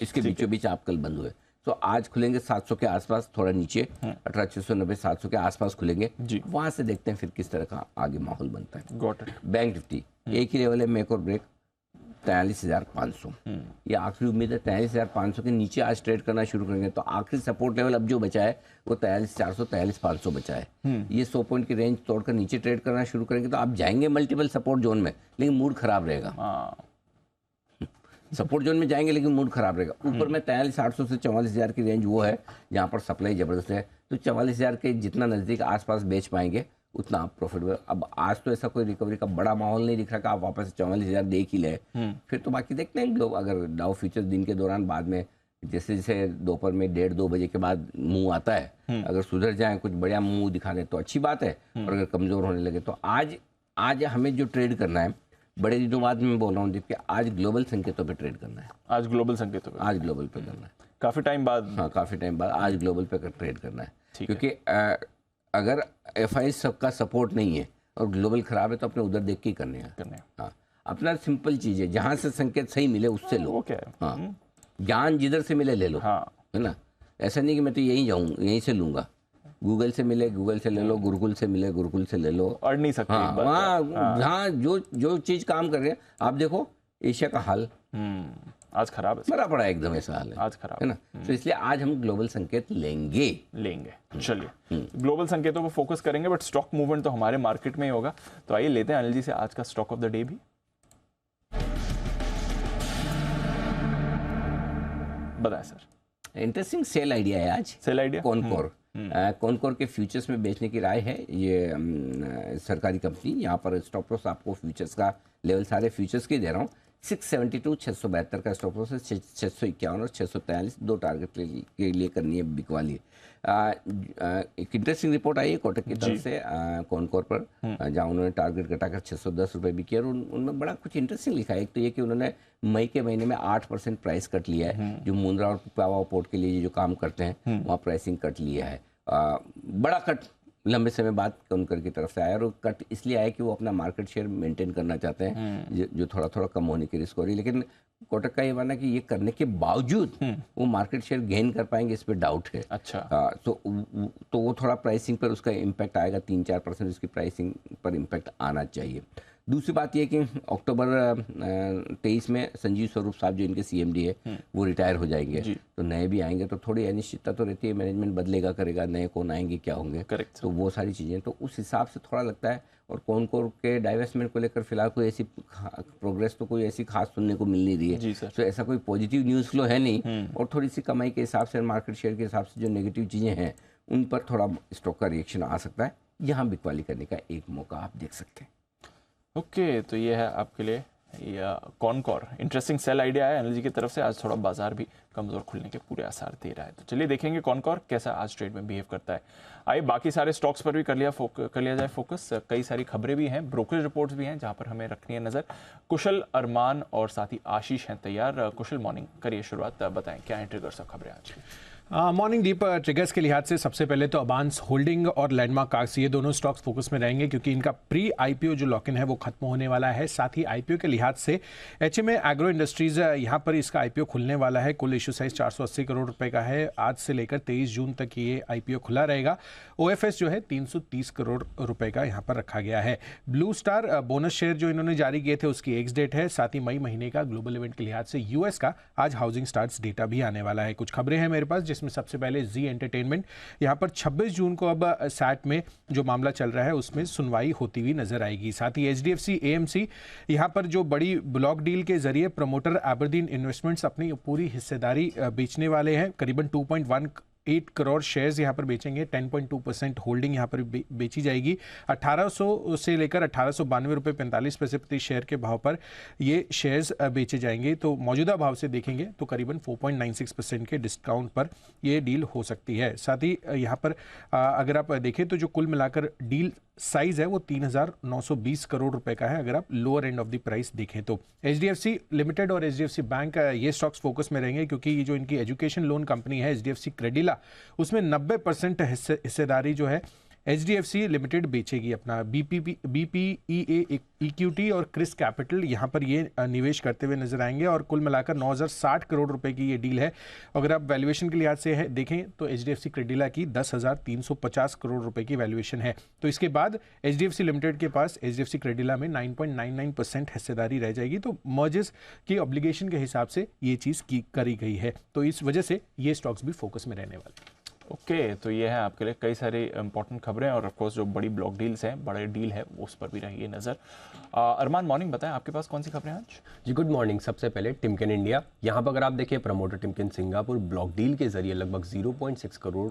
इसके बीचों बीच आप कल बंद हुए। तो आज खुलेंगे 700 के आसपास, थोड़ा नीचे 18,690 700 के आसपास खुलेंगे, वहां से देखते हैं फिर किस तरह का आगे माहौल बनता है। Got it. बैंक निफ्टी एक ही लेवल है, मेक और ब्रेक 43,500। ये आखिरी उम्मीद है। 43,500 के नीचे आज ट्रेड करना शुरू करेंगे तो आखिरी सपोर्ट लेवल अब जो बचा है वो 43,400 43,500 बचा है। ये 100 पॉइंट की रेंज तोड़कर नीचे ट्रेड करना शुरू करेंगे तो आप जाएंगे मल्टीपल सपोर्ट जोन में, लेकिन मूड खराब रहेगा। सपोर्ट जोन में जाएंगे लेकिन मूड खराब रहेगा। ऊपर में 43,800 से 44,000 की रेंज वो है जहाँ पर सप्लाई जबरदस्त है, तो 44,000 के जितना नज़दीक आसपास बेच पाएंगे उतना आप प्रॉफिटेबल। अब आज तो ऐसा कोई रिकवरी का बड़ा माहौल नहीं दिख रहा कि आप वापस 44,000 देख ही ले, फिर तो बाकी देखते हैं ग्लोब। अगर डाउ फ्यूचर्स दिन के दौरान बाद में जैसे जैसे दोपहर में 1:30-2 बजे के बाद मुंह आता है, अगर सुधर जाए कुछ बढ़िया मुंह दिखा दे तो अच्छी बात है, और अगर कमजोर होने लगे तो आज हमें जो ट्रेड करना है, बड़े दिनों बाद मैं बोल रहा हूँ कि आज ग्लोबल संकेतों पे ट्रेड करना है। आज ग्लोबल संकेतों पे, आज ग्लोबल पे करना है, काफी टाइम बाद। हाँ, काफी टाइम बाद आज ग्लोबल पे ट्रेड करना है, ठीक क्योंकि अगर FI सबका सपोर्ट नहीं है और ग्लोबल खराब है तो अपने उधर देख के ही करने हैं। हाँ, अपना सिंपल चीज है, जहाँ से संकेत सही मिले उससे लो। ओके, हाँ, ज्ञान जिधर से मिले ले लो, हाँ, है ना। ऐसा नहीं कि मैं तो यहीं जाऊँ यहीं से लूंगा, गूगल से मिले गूगल से ले लो, गुरुकुल से मिले गुरुकुल से ले लो, अड़ नहीं सकते। हाँ, वहाँ जहाँ जो चीज काम कर रहे हैं। आप देखो एशिया का हाल आज खराब है, मरा पड़ा है एकदम, ऐसा हाल है, आज खराब है ना। तो इसलिए आज हम ग्लोबल संकेत लेंगे। चलिए ग्लोबल संकेतों को फोकस करेंगे, बट स्टॉक मूवमेंट तो हमारे मार्केट में ही होगा। तो आइए लेते हैं अनिल जी से आज का स्टॉक ऑफ द डे भी बताएं सर। इंटरेस्टिंग सेल आइडिया है आज। सेल आइडिया कॉनकोर के फ्यूचर्स में बेचने की राय है। ये सरकारी कंपनी, यहाँ पर स्टॉप लॉस आपको फ्यूचर्स का लेवल सारे फ्यूचर्स के दे रहा हूँ। 672 672 का स्टॉप लॉस है, 651 और 643 दो टारगेट के लिए करनी है बिकवाली। एक इंटरेस्टिंग रिपोर्ट आई है कोटक की तरफ से कॉनकोर पर, जहाँ उन्होंने टारगेट घटाकर 610 रुपये भी किया, और उनमें बड़ा कुछ इंटरेस्टिंग लिखा है। एक तो ये कि उन्होंने मई के महीने में 8% प्राइस कट लिया है, जो मुंद्रा और पावा पोर्ट के लिए जो काम करते हैं वहाँ प्राइसिंग कट लिया है। बड़ा कट लंबे समय बाद कॉनकोर की तरफ से आया, और वो कट इसलिए आया कि वो अपना मार्केट शेयर मेंटेन करना चाहते हैं, जो थोड़ा थोड़ा कम होने की रिस्क हो रही है। लेकिन कोटक का ये मानना है कि ये करने के बावजूद वो मार्केट शेयर गेन कर पाएंगे, इस पर डाउट है। अच्छा, तो वो थोड़ा प्राइसिंग पर उसका इम्पैक्ट आएगा, 3-4% उसकी प्राइसिंग पर इम्पैक्ट आना चाहिए। दूसरी बात यह कि अक्टूबर 23 में संजीव स्वरूप साहब जो इनके CMD है वो रिटायर हो जाएंगे, तो नए भी आएंगे, तो थोड़ी अनिश्चितता तो रहती है, मैनेजमेंट बदलेगा करेगा, नए कौन आएंगे क्या होंगे, करेक्ट। तो वो सारी चीज़ें, तो उस हिसाब से थोड़ा लगता है। और कॉनकोर के डाइवेस्टमेंट को लेकर फिलहाल कोई ऐसी प्रोग्रेस तो कोई ऐसी खास सुनने को मिल नहीं रही है, तो ऐसा कोई पॉजिटिव न्यूज़ फ्लो है नहीं, और थोड़ी सी कमाई के हिसाब से, मार्केट शेयर के हिसाब से जो नेगेटिव चीज़ें हैं उन पर थोड़ा स्टॉक का रिएक्शन आ सकता है। यहाँ बिकवाली करने का एक मौका आप देख सकते हैं। ओके, तो ये है आपके लिए या कॉनकोर। इंटरेस्टिंग सेल आइडिया है अनिल जी की तरफ से। आज थोड़ा बाजार भी कमजोर खुलने के पूरे आसार दे रहा है, तो चलिए देखेंगे कॉनकोर कैसा आज ट्रेड में बिहेव करता है। आइए बाकी सारे स्टॉक्स पर भी कर लिया जाए फोकस। कई सारी खबरें भी हैं, ब्रोकरेज रिपोर्ट्स भी हैं जहां पर हमें रखनी है नजर। कुशल, अरमान और साथ ही आशीष हैं तैयार। कुशल, मॉर्निंग, करिए शुरुआत, बताएं क्या है ट्रिगर्स और खबरें आज की। मॉर्निंग डीप ट्रिगर्स के लिहाज से सबसे पहले तो अबांस होल्डिंग और लैंडमार्क कार्स, ये दोनों स्टॉक्स फोकस में रहेंगे क्योंकि इनका प्री IPO जो लॉक इन है वो खत्म होने वाला है। साथ ही IPO के लिहाज से HMA एग्रो इंडस्ट्रीज, यहाँ पर इसका IPO खुलने वाला है। कुल इशू साइज 480 करोड़ रुपए का है। आज से लेकर 23 जून तक ये IPO खुला रहेगा। OFS जो है 330 करोड़ रुपए का यहाँ पर रखा गया है। ब्लू स्टार बोनस शेयर जो इन्होंने जारी किए थे उसकी एक्स डेट है। साथ ही मई महीने का ग्लोबल इवेंट के लिहाज से US का आज हाउसिंग स्टार्ट्स डेटा भी आने वाला है। कुछ खबरें हैं मेरे पास, जिसमें सबसे पहले जी एंटरटेनमेंट, यहाँ पर 26 जून को अब सैट में जो मामला चल रहा है उसमें सुनवाई होती हुई नजर आएगी। साथ ही HDFC AMC, यहाँ पर जो बड़ी ब्लॉक डील के जरिए प्रमोटर एबरदीन इन्वेस्टमेंट्स अपनी पूरी हिस्सेदारी बेचने वाले हैं। करीबन 2.18 करोड़ शेयर्स यहाँ पर बेचेंगे। 10.2% होल्डिंग यहाँ पर बेची जाएगी। 1800 से लेकर 1892 रुपये 45 पैसे प्रति शेयर के भाव पर ये शेयर्स बेचे जाएंगे। तो मौजूदा भाव से देखेंगे तो करीबन 4.96% के डिस्काउंट पर ये डील हो सकती है। साथ ही यहाँ पर अगर आप देखें तो जो कुल मिलाकर डील साइज है वो 3,920 करोड़ रुपए का है, अगर आप lower end of the price देखें तो। HDFC लिमिटेड और HDFC बैंक ये स्टॉक्स फोकस में रहेंगे क्योंकि ये जो इनकी एजुकेशन लोन कंपनी है HDFC क्रेडिला, उसमें 90% हिस्सेदारी जो है HDFC लिमिटेड बेचेगी अपना BPEA इक्विटी और क्रिस कैपिटल यहाँ पर ये निवेश करते हुए नजर आएंगे और कुल मिलाकर 9,060 करोड़ रुपए की ये डील है। अगर आप वैल्यूएशन के लिहाज से देखें तो HDFC क्रेडिला की 10,350 करोड़ रुपए की वैल्यूएशन है। तो इसके बाद HDFC लिमिटेड के पास HDFC क्रेडिला में 9.99% हिस्सेदारी रह जाएगी। तो मर्जर्स की ऑब्लिगेशन के हिसाब से ये चीज़ की करी गई है, तो इस वजह से ये स्टॉक्स भी फोकस में रहने वाले। ओके, तो ये है आपके लिए कई सारी इंपॉर्टेंट खबरें और ऑफकोर्स जो बड़ी ब्लॉक डील्स हैं, बड़े डील है, उस पर भी रहिए नज़र। अरमान, मॉर्निंग, बताएं आपके पास कौन सी खबरें हैं आज? जी गुड मॉर्निंग। सबसे पहले टिमकेन इंडिया, यहाँ पर अगर आप देखिए promoter Timken Singapore block deal के जरिए लगभग 0.6 करोड़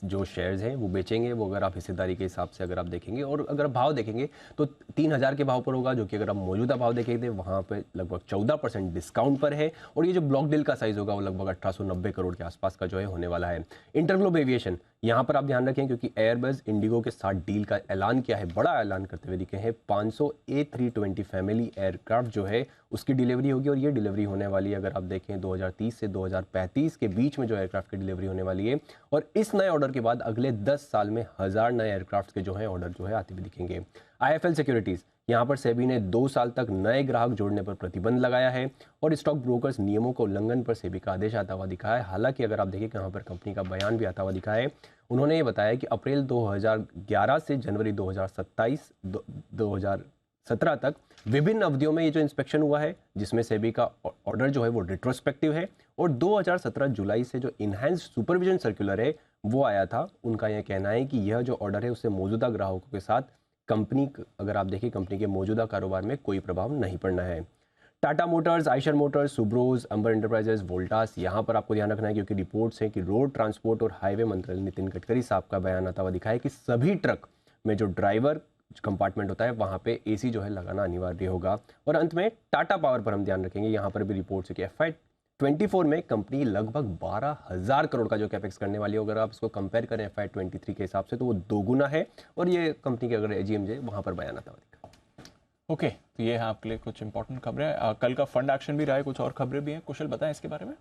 जो शेयर्स हैं वो बेचेंगे। वो अगर आप हिस्सेदारी के हिसाब से अगर आप देखेंगे और अगर भाव देखेंगे तो 3,000 के भाव पर होगा, जो कि अगर आप मौजूदा भाव देखेंगे वहाँ पर लगभग 14% डिस्काउंट पर है। और ये जो ब्लॉक डील का साइज होगा वो लगभग 1890 करोड़ के आसपास का जो है होने वाला है। इंटरग्लोब एविएशन, यहाँ पर आप ध्यान रखें क्योंकि एयरबस इंडिगो के साथ डील का ऐलान किया है, बड़ा ऐलान करते हुए दिखे हैं। 500 A320 फैमिली एयरक्राफ्ट जो है उसकी डिलीवरी होगी और ये डिलीवरी होने वाली है अगर आप देखें 2030 से 2035 के बीच में जो एयरक्राफ्ट की डिलीवरी होने वाली है। और इस नए ऑर्डर के बाद अगले 10 साल में 1000 नए एयरक्राफ्ट के जो है ऑर्डर जो है आते हुए दिखेंगे। IIFL सिक्योरिटीज़, यहाँ पर सेबी ने 2 साल तक नए ग्राहक जोड़ने पर प्रतिबंध लगाया है और स्टॉक ब्रोकर्स नियमों को उल्लंघन पर सेबी का आदेश आता हुआ दिखा है। हालांकि अगर आप देखें कि यहाँ पर कंपनी का बयान भी आता हुआ दिखा है, उन्होंने ये बताया कि अप्रैल 2011 से जनवरी 2017 तक विभिन्न अवधियों में ये जो इंस्पेक्शन हुआ है जिसमें सेबी का ऑर्डर जो है वो रिट्रोस्पेक्टिव है और 2017 जुलाई से जो इनहैंस्ड सुपरविजन सर्कुलर है वो आया था। उनका यह कहना है कि यह जो ऑर्डर है उससे मौजूदा ग्राहकों के साथ कंपनी, अगर आप देखिए कंपनी के मौजूदा कारोबार में कोई प्रभाव नहीं पड़ना है। टाटा मोटर्स, आइशर मोटर्स, सुब्रोज, अंबर एंटरप्राइजेज, वोल्टास, यहाँ पर आपको ध्यान रखना है क्योंकि रिपोर्ट्स हैं कि रोड ट्रांसपोर्ट और हाईवे मंत्री नितिन गडकरी साहब का बयान आता हुआ दिखा है कि सभी ट्रक में जो ड्राइवर कंपार्टमेंट होता है वहाँ पे AC जो है लगाना अनिवार्य होगा। और अंत में टाटा पावर पर हम ध्यान रखेंगे, यहाँ पर भी रिपोर्ट्स है कि FY24 में कंपनी लगभग 12,000 करोड़ का जो कैपेक्स करने वाली है। अगर आप इसको कंपेयर करें FY23 के हिसाब से तो वो 2 गुना है और ये कंपनी के अगर AGM जो वहाँ पर बयान आता हुआ दिखा। ओके, तो ये है आपके लिए कुछ इंपॉर्टेंट खबरें। कल का फंड एक्शन भी रहा है, कुछ और खबरें भी हैं, कुशल बताएं इसके बारे में।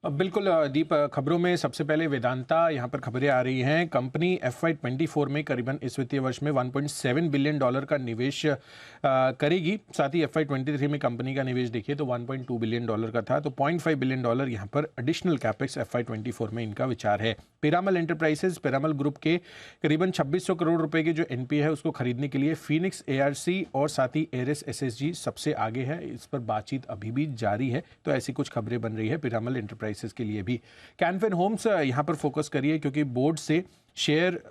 बिल्कुल दीप, खबरों में सबसे पहले वेदांता यहाँ पर खबरें आ रही हैं। कंपनी FY24 में करीबन इस वित्तीय वर्ष में $1.7 बिलियन का निवेश करेगी। साथ ही FY23 में कंपनी का निवेश देखिए तो $1.2 बिलियन का था, तो $0.5 बिलियन यहाँ पर एडिशनल कैपेक्स FY24 में इनका विचार है। पिरामल एंटरप्राइजेज, पिरामल ग्रुप के करीबन 2600 करोड़ रुपए के जो NP है उसको खरीदने के लिए फीनिक्स ARC और साथ ही एरिस SSG सबसे आगे है। इस पर बातचीत अभी भी जारी है, तो ऐसी कुछ खबरें बन रही है पिरामल एंटरप्राइजेज के लिए भी। कैनफिन होम्स, यहाँ पर फोकस करिए क्योंकि बोर्ड से शेयर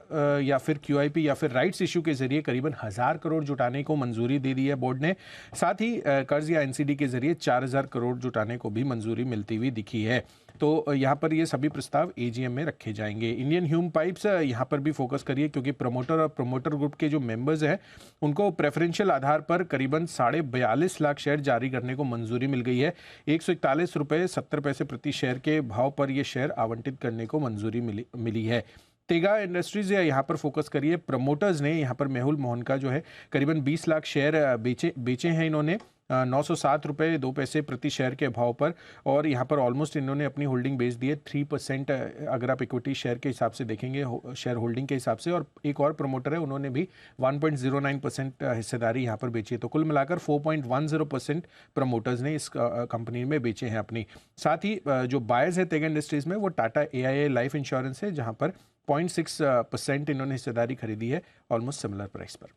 या फिर QIP या फिर राइट्स इशू के जरिए करीबन 1000 करोड़ जुटाने को मंजूरी दे दी है बोर्ड ने। साथ ही कर्ज या NCD के जरिए 4000 करोड़ जुटाने को भी मंजूरी मिलती हुई दिखी है। तो यहाँ पर ये सभी प्रस्ताव AGM में रखे जाएंगे। इंडियन ह्यूम पाइप्स, यहाँ पर भी फोकस करिए क्योंकि प्रमोटर और प्रमोटर ग्रुप के जो मेंबर्स हैं उनको प्रेफरेंशियल आधार पर करीबन 42.5 लाख शेयर जारी करने को मंजूरी मिल गई है। 141 रुपये 70 पैसे प्रति शेयर के भाव पर ये शेयर आवंटित करने को मंजूरी मिली है। तेगा इंडस्ट्रीज, यहाँ पर फोकस करिए, प्रमोटर्स ने यहाँ पर मेहुल मोहन का जो है करीबन 20 लाख शेयर बेचे हैं इन्होंने 907 रुपये 2 पैसे प्रति शेयर के भाव पर। और यहाँ पर ऑलमोस्ट इन्होंने अपनी होल्डिंग बेच दी है 3% अगर आप इक्विटी शेयर के हिसाब से देखेंगे, शेयर होल्डिंग के हिसाब से। और एक और प्रमोटर है, उन्होंने भी 1.09% हिस्सेदारी यहाँ पर बेची है। तो कुल मिलाकर 4.10% प्रमोटर्स ने इस कंपनी में बेचे हैं अपनी। साथ ही जो बायर्स है तेगा इंडस्ट्रीज में वो टाटा AIA लाइफ इंश्योरेंस है, जहाँ पर 0.6% इन्होंने हिस्सेदारी खरीदी है ऑलमोस्ट सिमिलर प्राइस पर।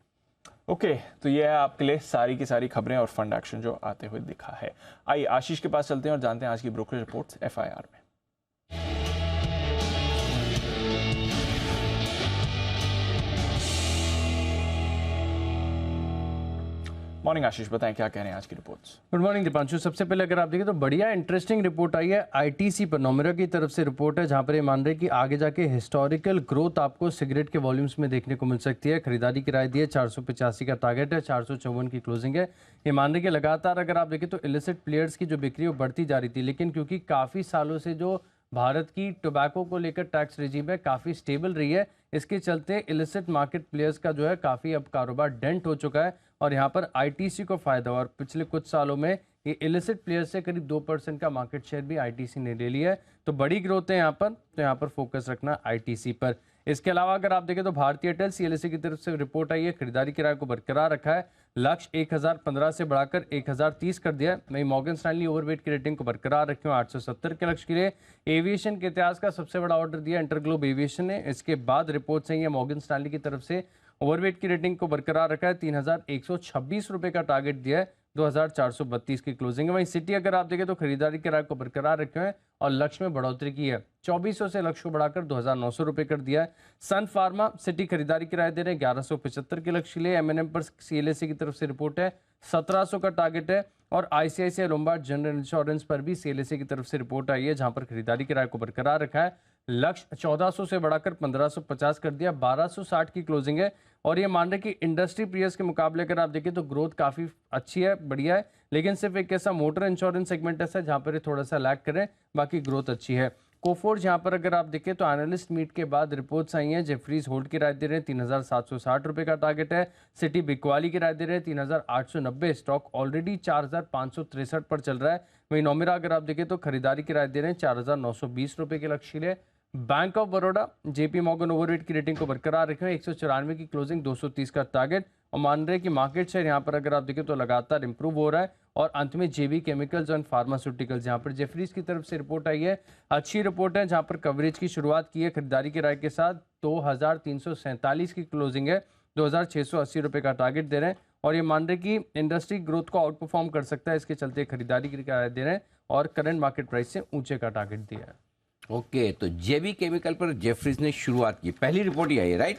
ओके, तो ये है आपके लिए सारी की सारी खबरें और फंड एक्शन जो आते हुए दिखा है। आइए आशीष के पास चलते हैं और जानते हैं आज की ब्रोकरेज रिपोर्ट्स FIR में। मॉर्निंग आशीष, बताएं क्या कह रहे हैं आज की रिपोर्ट्स। Good morning Deepanshu. सबसे पहले अगर आप देखें तो बढ़िया इंटरेस्टिंग रिपोर्ट आई है ITC पर, नोमेरा की तरफ से रिपोर्ट है जहां पर ये मान रहे हैं कि आगे जाके हिस्टोरिकल ग्रोथ आपको सिगरेट के वॉल्यूम्स में देखने को मिल सकती है। खरीदारी की राय दी है, 485 का टारगेट है, 454 की क्लोजिंग है। ये मान रहे कि लगातार अगर आप देखें तो इलिसिट प्लेयर्स की जो बिक्री वो बढ़ती जा रही थी, लेकिन क्योंकि काफ़ी सालों से जो भारत की टोबैको को लेकर टैक्स रेजिम है काफ़ी स्टेबल रही है, इसके चलते इलिसिट मार्केट प्लेयर्स का जो है काफ़ी अब कारोबार डेंट हो चुका है और यहाँ पर ITC को फायदा हुआ। और पिछले कुछ सालों में ये इलिसिट प्लेयर्स से करीब 2% का मार्केट शेयर भी ITC ने ले लिया है। तो बड़ी ग्रोथ है यहाँ पर, तो यहाँ पर फोकस रखना ITC पर। इसके अलावा अगर आप देखें तो भारतीय एयरटेल CLSA की तरफ से रिपोर्ट आई है, खरीदारी किराए को बरकरार रखा है, लक्ष्य 1015 से बढ़ाकर 1030 कर दिया है। वहीं मॉर्गन स्टैनली ओवरवेट की रेटिंग को बरकरार रखे हुए 870 के लक्ष्य के लिए। एविएशन के इतिहास का सबसे बड़ा ऑर्डर दिया इंटरग्लोब एविएशन ने। इसके बाद रिपोर्ट्स आई है मॉर्गन स्टैनली की तरफ से ओवरवेट की रेटिंग को बरकरार रखा है, 3126 रुपए का टारगेट दिया है, 2432 की क्लोजिंग है। वहीं सिटी अगर आप देखें तो खरीदारी किराए को बरकरार रखे हैं और लक्ष्य में बढ़ोतरी की है, 2400 से लक्ष्य को बढ़ाकर 2900 रुपए कर दिया है। सन फार्मा सिटी खरीदारी किराए दे रहे हैं 1175 के लक्ष्य के लिए। M&M पर CLSA की तरफ से रिपोर्ट है, 1700 का टारगेट है। और ICICI लोम्बार्ड जनरल इंश्योरेंस पर भी CLSA की तरफ से रिपोर्ट आई है, जहां पर खरीदारी किराए को बरकरार रखा है, लक्ष्य 1400 से बढ़ाकर 1550 कर दिया, 1260 की क्लोजिंग है। और ये मान रहे कि इंडस्ट्री पीएस के मुकाबले अगर आप देखें तो ग्रोथ काफी अच्छी है, बढ़िया है, लेकिन सिर्फ एक ऐसा मोटर इंश्योरेंस सेगमेंट ऐसा है जहां पर ये थोड़ा सा लैग करें, बाकी ग्रोथ अच्छी है। कोफोर्ज यहाँ पर अगर आप देखें तो एनालिस्ट मीट के बाद रिपोर्ट्स आई हैं, जेफरीज होल्ड की राय दे रहे हैं, 3760 रुपए का टारगेट है। सिटी बिकवाली की राय दे रहे हैं 3890, स्टॉक ऑलरेडी 4563 पर चल रहा है। वहीं नोमिरा अगर आप देखें तो खरीदारी की राय दे रहे हैं 4920 रुपए के लक्ष्य के लिए। Bank of Baroda JP Morgan overweight की रेटिंग को बरकरार रखे हुए 194 की क्लोजिंग, 230 का टारगेट, और मान रहे हैं कि मार्केट शेयर यहाँ पर अगर आप देखें तो लगातार इंप्रूव हो रहा है। और अंत में JB केमिकल्स एंड फार्मास्यूटिकल्स, यहाँ पर जेफरीज की तरफ से रिपोर्ट आई है, अच्छी रिपोर्ट है, जहाँ पर कवरेज की शुरुआत की है खरीदारी की राय के साथ, 2347 की क्लोजिंग है, 2680 रुपए का टारगेट दे रहे हैं। और ये मान रहे कि इंडस्ट्री ग्रोथ को आउट परफॉर्म कर सकता है, इसके चलते खरीदारी की राय दे रहे हैं और करंट मार्केट प्राइस से ऊंचे का टारगेट दिया है। ओके, तो JB केमिकल पर जेफरीज ने शुरुआत की, पहली रिपोर्ट ही आई है, राइट?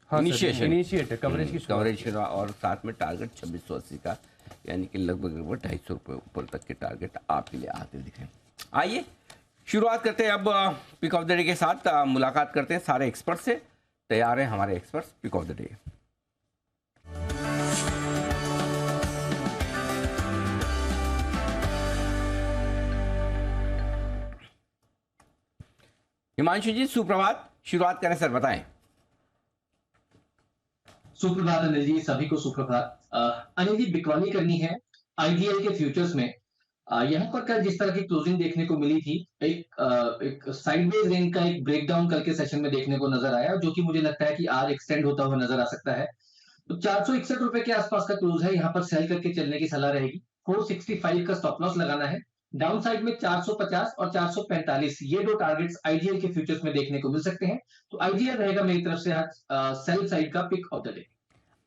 हाँ, इनिशिएट कवरेज की कवरेज और साथ में टारगेट 2680 का, यानी कि लगभग 250 रुपये ऊपर तक के टारगेट आपके लिए आते दिख रहे हैं। आइए शुरुआत करते हैं अब पिक ऑफ द डे के साथ। मुलाकात करते हैं सारे एक्सपर्ट से। तैयार हैं हमारे experts pick of the day. Himanshu ji सुप्रभात, शुरुआत करें सर, बताएं। सुप्रभात अनिल जी, सभी को सुप्रभात। अनिल जी, बिकवाली करनी है IDL के फ्यूचर्स में। यहाँ पर कल जिस तरह की क्लोजिंग देखने को मिली थी, एक साइडवेज रेंज का एक ब्रेकडाउन कल के सेशन में देखने को नजर आया, जो कि मुझे लगता है कि आज एक्सटेंड होता हुआ नजर आ सकता है। तो 461 रुपए के आसपास का क्लोज है, यहाँ पर सेल करके चलने की सलाह रहेगी। 465 का स्टॉप लॉस लगाना है। डाउन साइड में 450 और 445, ये दो टारगेट्स IGL के फ्यूचर्स में देखने को मिल सकते हैं। तो IGL रहेगा मेरी तरफ से सेल साइड का pick of the day.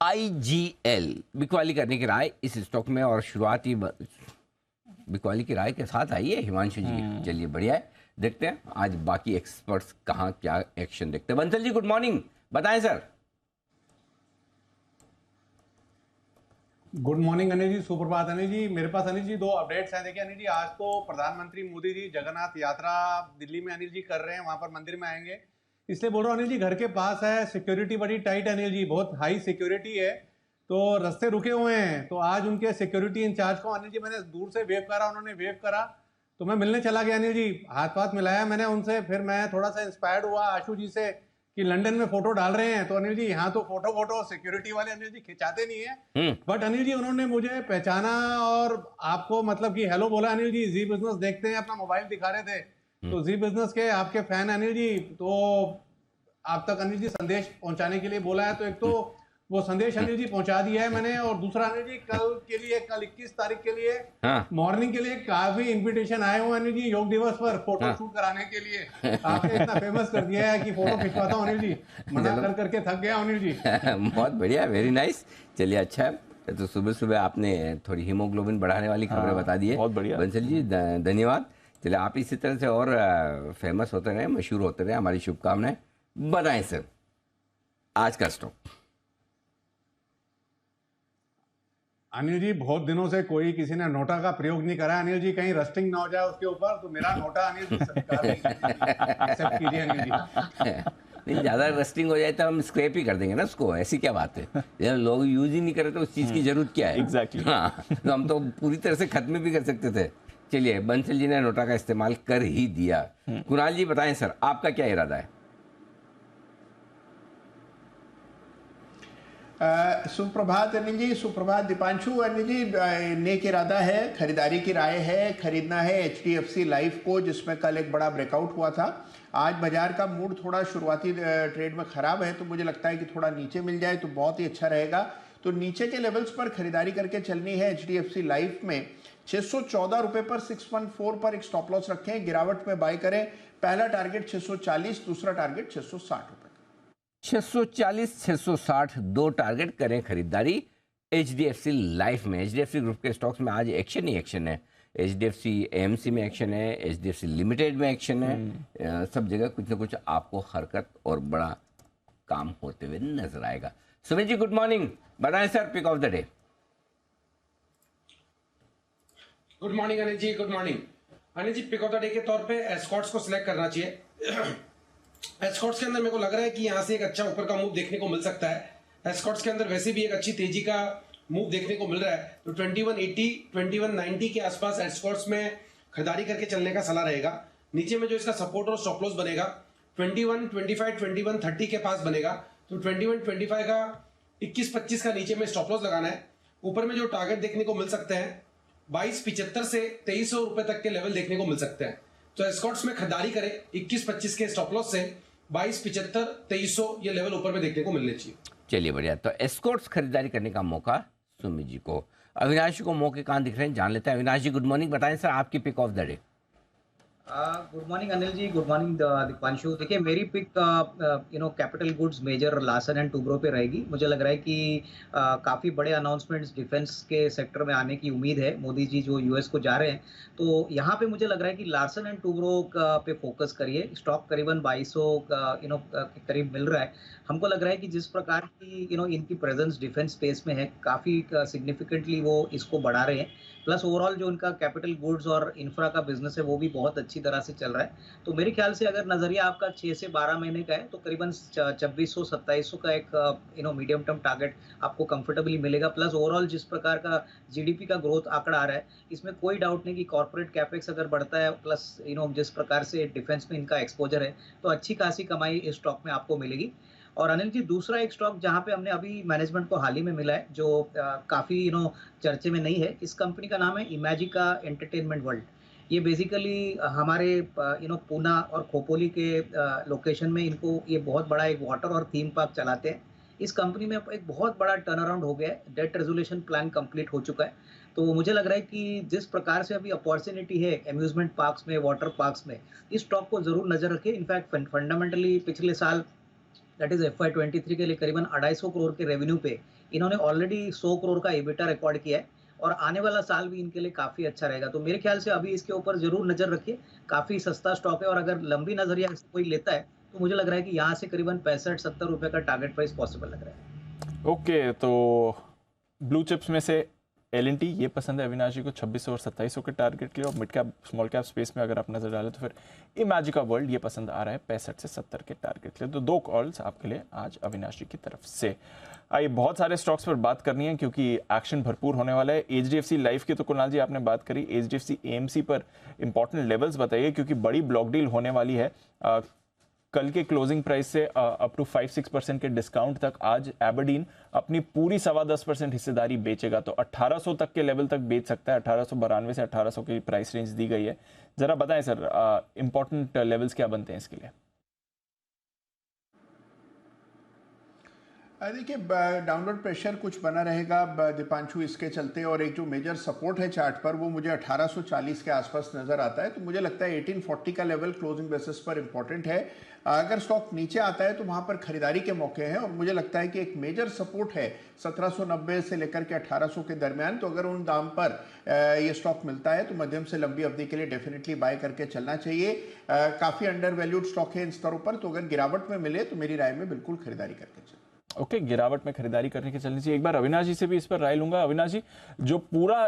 IGL बिकवाली करने की राय इस स्टॉक में, और शुरुआती बिकवाली की राय के साथ आई है हिमांशु जी। चलिए बढ़िया है, देखते हैं आज बाकी एक्सपर्ट्स कहाँ क्या एक्शन देखते हैं। बंसल जी गुड मॉर्निंग, बताएं सर। गुड मॉर्निंग अनिल जी, सुप्रभात अनिल जी। मेरे पास अनिल जी दो अपडेट्स हैं। देखिए अनिल जी, आज तो प्रधानमंत्री मोदी जी जगन्नाथ यात्रा दिल्ली में अनिल जी कर रहे हैं, वहां पर मंदिर में आएंगे, इसलिए बोल रहा हूँ अनिल जी, घर के पास है, सिक्योरिटी बड़ी टाइट है अनिल जी, बहुत हाई सिक्योरिटी है, तो रास्ते रुके हुए हैं। तो आज उनके सिक्योरिटी इंचार्ज को अनिल जी मैंने दूर से वेव करा, उन्होंने वेव करा, तो मैं मिलने चला गया अनिल जी, हाथ मिलाया मैंने उनसे। फिर मैं थोड़ा सा इंस्पायर्ड हुआ आशु जी से कि लंदन में फोटो डाल रहे हैं, तो अनिल जी यहाँ तो फोटो सिक्योरिटी वाले अनिल जी खिंचाते नहीं है, बट अनिल जी उन्होंने मुझे पहचाना और आपको मतलब कि हेलो बोला अनिल जी। जी बिजनेस देखते हैं, अपना मोबाइल दिखा रहे थे, तो जी बिजनेस के आपके फैन अनिल जी, तो आप तक अनिल जी संदेश पहुंचाने के लिए बोला है। तो एक तो वो संदेश अनिल जी पहुंचा दिया है मैंने, और दूसरा अनिल जी कल 21 तारीख के लिए मॉर्निंग के लिए काफी इनविटेशन आए हुए अनिल जी, योग दिवस पर फोटो शूट कराने के लिए। आपने इतना फेमस कर दिया है कि फोटो खिंचवाता हूँ अनिल जी, मना कर करके थक गया अनिल जी। बहुत बढ़िया, वेरी नाइस। चलिए अच्छा है, तो सुबह सुबह आपने थोड़ी हीमोग्लोबिन बढ़ाने वाली खबरें बता दी है, बहुत बढ़िया बंसल जी, धन्यवाद। चलिए आप इसी तरह से और फेमस होते रहे, मशहूर होते रहे, हमारी शुभकामनाएं। बताएं सर आज का स्टॉक। अनिल जी बहुत दिनों से कोई किसी ने नोटा का प्रयोग नहीं करा अनिल जी, कहीं रस्टिंग ना हो जाए उसके ऊपर, तो मेरा नोटा अनिल जी स्वीकार एक्सेप्ट कीजिए अनिल जी। नहीं, ज्यादा रस्टिंग हो जाए तो हम स्क्रैप ही कर देंगे ना उसको, ऐसी क्या बात है, जब लोग यूज ही नहीं करे तो उस चीज की जरूरत क्या है। एग्जैक्टली हाँ, तो हम तो पूरी तरह से खत्म भी कर सकते थे। चलिए बंसल जी ने नोटा का इस्तेमाल कर ही दिया। कुणाल जी बताएं सर, आपका क्या इरादा है। सुप्रभात अनिल जी, सुप्रभात दीपांशु। अनिल जी, नेक इरादा है, खरीदारी की राय है, खरीदना है HDFC लाइफ को, जिसमें कल एक बड़ा ब्रेकआउट हुआ था। आज बाजार का मूड थोड़ा शुरुआती ट्रेड में खराब है, तो मुझे लगता है कि थोड़ा नीचे मिल जाए तो बहुत ही अच्छा रहेगा। तो नीचे के लेवल्स पर खरीदारी करके चलनी है HDFC लाइफ में। 614 रुपए पर 614 पर एक स्टॉप लॉस रखें, गिरावट में बाय करें। पहला टारगेट 640, दूसरा टारगेट 660 रुपए। 640 660 दो टारगेट करें खरीदारी HDFC लाइफ में। HDFC ग्रुप के स्टॉक्स में आज एक्शन ही एक्शन है। HDFC AMC में एक्शन है, HDFC लिमिटेड में एक्शन है। सब जगह कुछ ना कुछ आपको हरकत और बड़ा काम होते हुए नजर आएगा। सुमित जी गुड मॉर्निंग, बताएं sir pick of the day. Good morning Anil ji, good morning Anil ji. Pick of the day के तौर पे एस्कॉर्ट्स को सिलेक्ट करना चाहिए। एस्कॉर्ट्स के अंदर मेरे को लग रहा है कि यहाँ से एक अच्छा ऊपर का मूव देखने को मिल सकता है। एस्कॉर्ट्स के अंदर वैसे भी एक अच्छी तेजी का मूव देखने को मिल रहा है, तो 2180 2190 के आसपास एस्कॉर्ट्स में खरीदारी करके चलने का सलाह रहेगा। नीचे में जो इसका सपोर्ट और स्टॉप लॉस बनेगा 2125 2130 के पास बनेगा, तो 2125 का 2125 का नीचे में स्टॉप लॉस लगाना है। ऊपर में जो टारगेट देखने को मिल सकते हैं 2275 से 2300 रुपए तक के लेवल देखने को मिल सकते हैं। तो एस्कॉर्ट्स में खरीदारी करें 2125 के स्टॉप लॉस से 2275 2300 ये लेवल ऊपर में देखने को मिलने चाहिए। चलिए बढ़िया, तो एस्कॉर्ट्स खरीदारी करने का मौका सुमित जी को। अविनाश जी को मौके कहाँ दिख रहे हैं जान लेते हैं। अविनाश जी गुड मॉर्निंग, बताएं सर आपकी pick of the day. Good morning Anil ji, good morning Deepanshu. देखिए मेरी pick capital goods major Larsen and Toubro पे रहेगी। मुझे लग रहा है कि काफ़ी बड़े अनाउंसमेंट्स डिफेंस के सेक्टर में आने की उम्मीद है। मोदी जी जो US को जा रहे हैं, तो यहाँ पे मुझे लग रहा है कि लार्सन एंड टुब्रो पे फोकस करिए। स्टॉक करीबन 2200 के करीब मिल रहा है। हमको लग रहा है कि जिस प्रकार की इनकी प्रेजेंस डिफेंस स्पेस में है, काफ़ी सिग्निफिकेंटली वो इसको बढ़ा रहे हैं। प्लस ओवरऑल जो उनका कैपिटल गुड्स और इंफ्रा का बिजनेस है वो भी बहुत अच्छी तरह से चल रहा है। तो मेरे ख्याल से अगर नजरिया आपका 6 से 12 महीने का है, तो करीबन 2600-2700 का एक मीडियम टर्म टारगेट आपको कंफर्टेबली मिलेगा। प्लस ओवरऑल जिस प्रकार का GDP का ग्रोथ आंकड़ा आ रहा है, इसमें कोई डाउट नहीं कि कॉर्पोरेट कैपेक्स अगर बढ़ता है, प्लस जिस प्रकार से डिफेंस में इनका एक्सपोजर है, तो अच्छी खासी कमाई इस स्टॉक में आपको मिलेगी। और अनिल जी दूसरा एक स्टॉक जहां पे हमने अभी मैनेजमेंट को हाल ही में मिला है, जो काफ़ी चर्चे में नहीं है, इस कंपनी का नाम है इमेजिका एंटरटेनमेंट वर्ल्ड। ये बेसिकली हमारे पूना और खोपोली के लोकेशन में इनको ये बहुत बड़ा एक वाटर और थीम पार्क चलाते हैं। इस कंपनी में एक बहुत बड़ा टर्न अराउंड हो गया है, डेट रेजोल्यूशन प्लान कंप्लीट हो चुका है। तो मुझे लग रहा है कि जिस प्रकार से अभी अपॉर्चुनिटी है अम्यूजमेंट पार्क्स में, वाटर पार्क्स में, इस स्टॉक को जरूर नजर रखें। इनफैक्ट फंडामेंटली पिछले साल दैट इज FY23 के लिए करीबन 250 करोड़ के रेवेन्यू पे इन्होंने ऑलरेडी 100 करोड़ का EBITDA रिकॉर्ड किया है, और आने वाला साल भी इनके लिए काफ़ी अच्छा रहेगा। तो मेरे ख्याल से अभी इसके ऊपर जरूर नज़र रखिए। काफ़ी सस्ता स्टॉक है, और अगर लंबी नज़रिया कोई लेता है तो मुझे लग रहा है कि यहाँ से करीबन 65-70 रुपये का टारगेट प्राइस पॉसिबल लग रहा है। ओके, तो ब्लू चिप्स में से L&T ये पसंद है अविनाश जी को 2600 और 2700 के टारगेट के लिए, और mid cap small cap space में अगर आप नजर डालें तो फिर इमेजिका वर्ल्ड ये पसंद आ रहा है 65 से 70 के टारगेट के लिए। तो दो कॉल्स आपके लिए आज अविनाश जी की तरफ से। आइए बहुत सारे स्टॉक्स पर बात करनी है क्योंकि एक्शन भरपूर होने वाला है। HDFC लाइफ की तो कुणाल जी आपने बात करी, HDFC AMC पर इंपॉर्टेंट लेवल्स बताइए क्योंकि बड़ी ब्लॉक डील होने वाली है। कल के क्लोजिंग प्राइस से अप टू 5-6% के डिस्काउंट तक आज एबरडीन अपनी पूरी 10.25% हिस्सेदारी बेचेगा, तो 1800 तक के लेवल तक बेच सकता है। 1892 से 1800 की प्राइस रेंज दी गई है। जरा बताएं सर इंपॉर्टेंट लेवल्स क्या बनते हैं इसके लिए। देखिए डाउनवर्ड प्रेशर कुछ बना रहेगा दीपांशु इसके चलते, और एक जो मेजर सपोर्ट है चार्ट पर वो मुझे 1840 के आसपास नजर आता है। तो मुझे लगता है 1840 का लेवल क्लोजिंग बेसिस पर इंपॉर्टेंट है। अगर स्टॉक नीचे आता है तो वहां पर खरीदारी के मौके हैं, और मुझे लगता है कि एक मेजर सपोर्ट है 1790 से लेकर के 1800 के दरमियान। तो अगर उन दाम पर ये स्टॉक मिलता है तो मध्यम से लंबी अवधि के लिए डेफिनेटली बाय करके चलना चाहिए। काफ़ी अंडर वैल्यूड स्टॉक है इन स्तरों पर, तो अगर गिरावट में मिले तो मेरी राय में बिल्कुल खरीदारी करके चले। ओके, गिरावट में खरीदारी करने की चलनी चाहिए। एक बार अविनाश जी से भी इस पर राय लूंगा। अविनाश जी, जो पूरा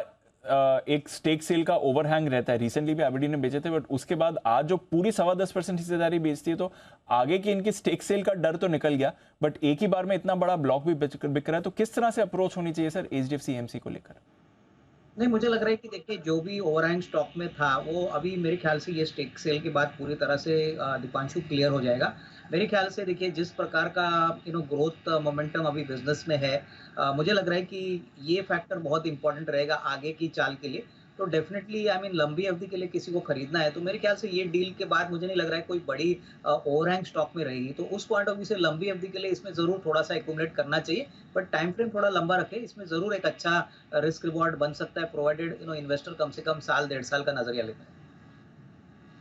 एक स्टेक सेल का ओवरहैंग रहता है, रिसेंटली भी एबरडीन ने बेचे थे, बट उसके बाद आज जो पूरी 10.25% हिस्सेदारी बेचती है, तो आगे की इनकी स्टेक सेल का डर तो निकल गया, बट एक ही बार में इतना बड़ा ब्लॉक भी बिक रहा है। तो किस तरह से अप्रोच होनी चाहिए सर HDFC AMC को लेकर? नहीं, मुझे लग रहा है कि देखिए जो भी ओवरहैंग स्टॉक में था वो अभी मेरे ख्याल से ये स्टेक सेल के बाद पूरी तरह से दीपांशु क्लियर हो जाएगा। मेरे ख्याल से देखिए जिस प्रकार का ग्रोथ मोमेंटम अभी बिजनेस में है, मुझे लग रहा है कि ये फैक्टर बहुत इंपॉर्टेंट रहेगा आगे की चाल के लिए। तो डेफिनेटली आई मीन लंबी अवधि के लिए किसी को खरीदना है तो मेरे ख्याल से ये डील के बाद मुझे नहीं लग रहा है कोई बड़ी ओवरहैंग स्टॉक में रहेगी। तो उस पॉइंट ऑफ व्यू से लंबी अवधि के लिए इसमें जरूर थोड़ा सा एक्यूमुलेट करना चाहिए, बट टाइम फ्रेम थोड़ा लंबा रखे। इसमें जरूर एक अच्छा रिस्क रिवॉर्ड बन सकता है, प्रोवाइडेड इन्वेस्टर कम से कम साल 1.5 साल का नजरिया लेता है।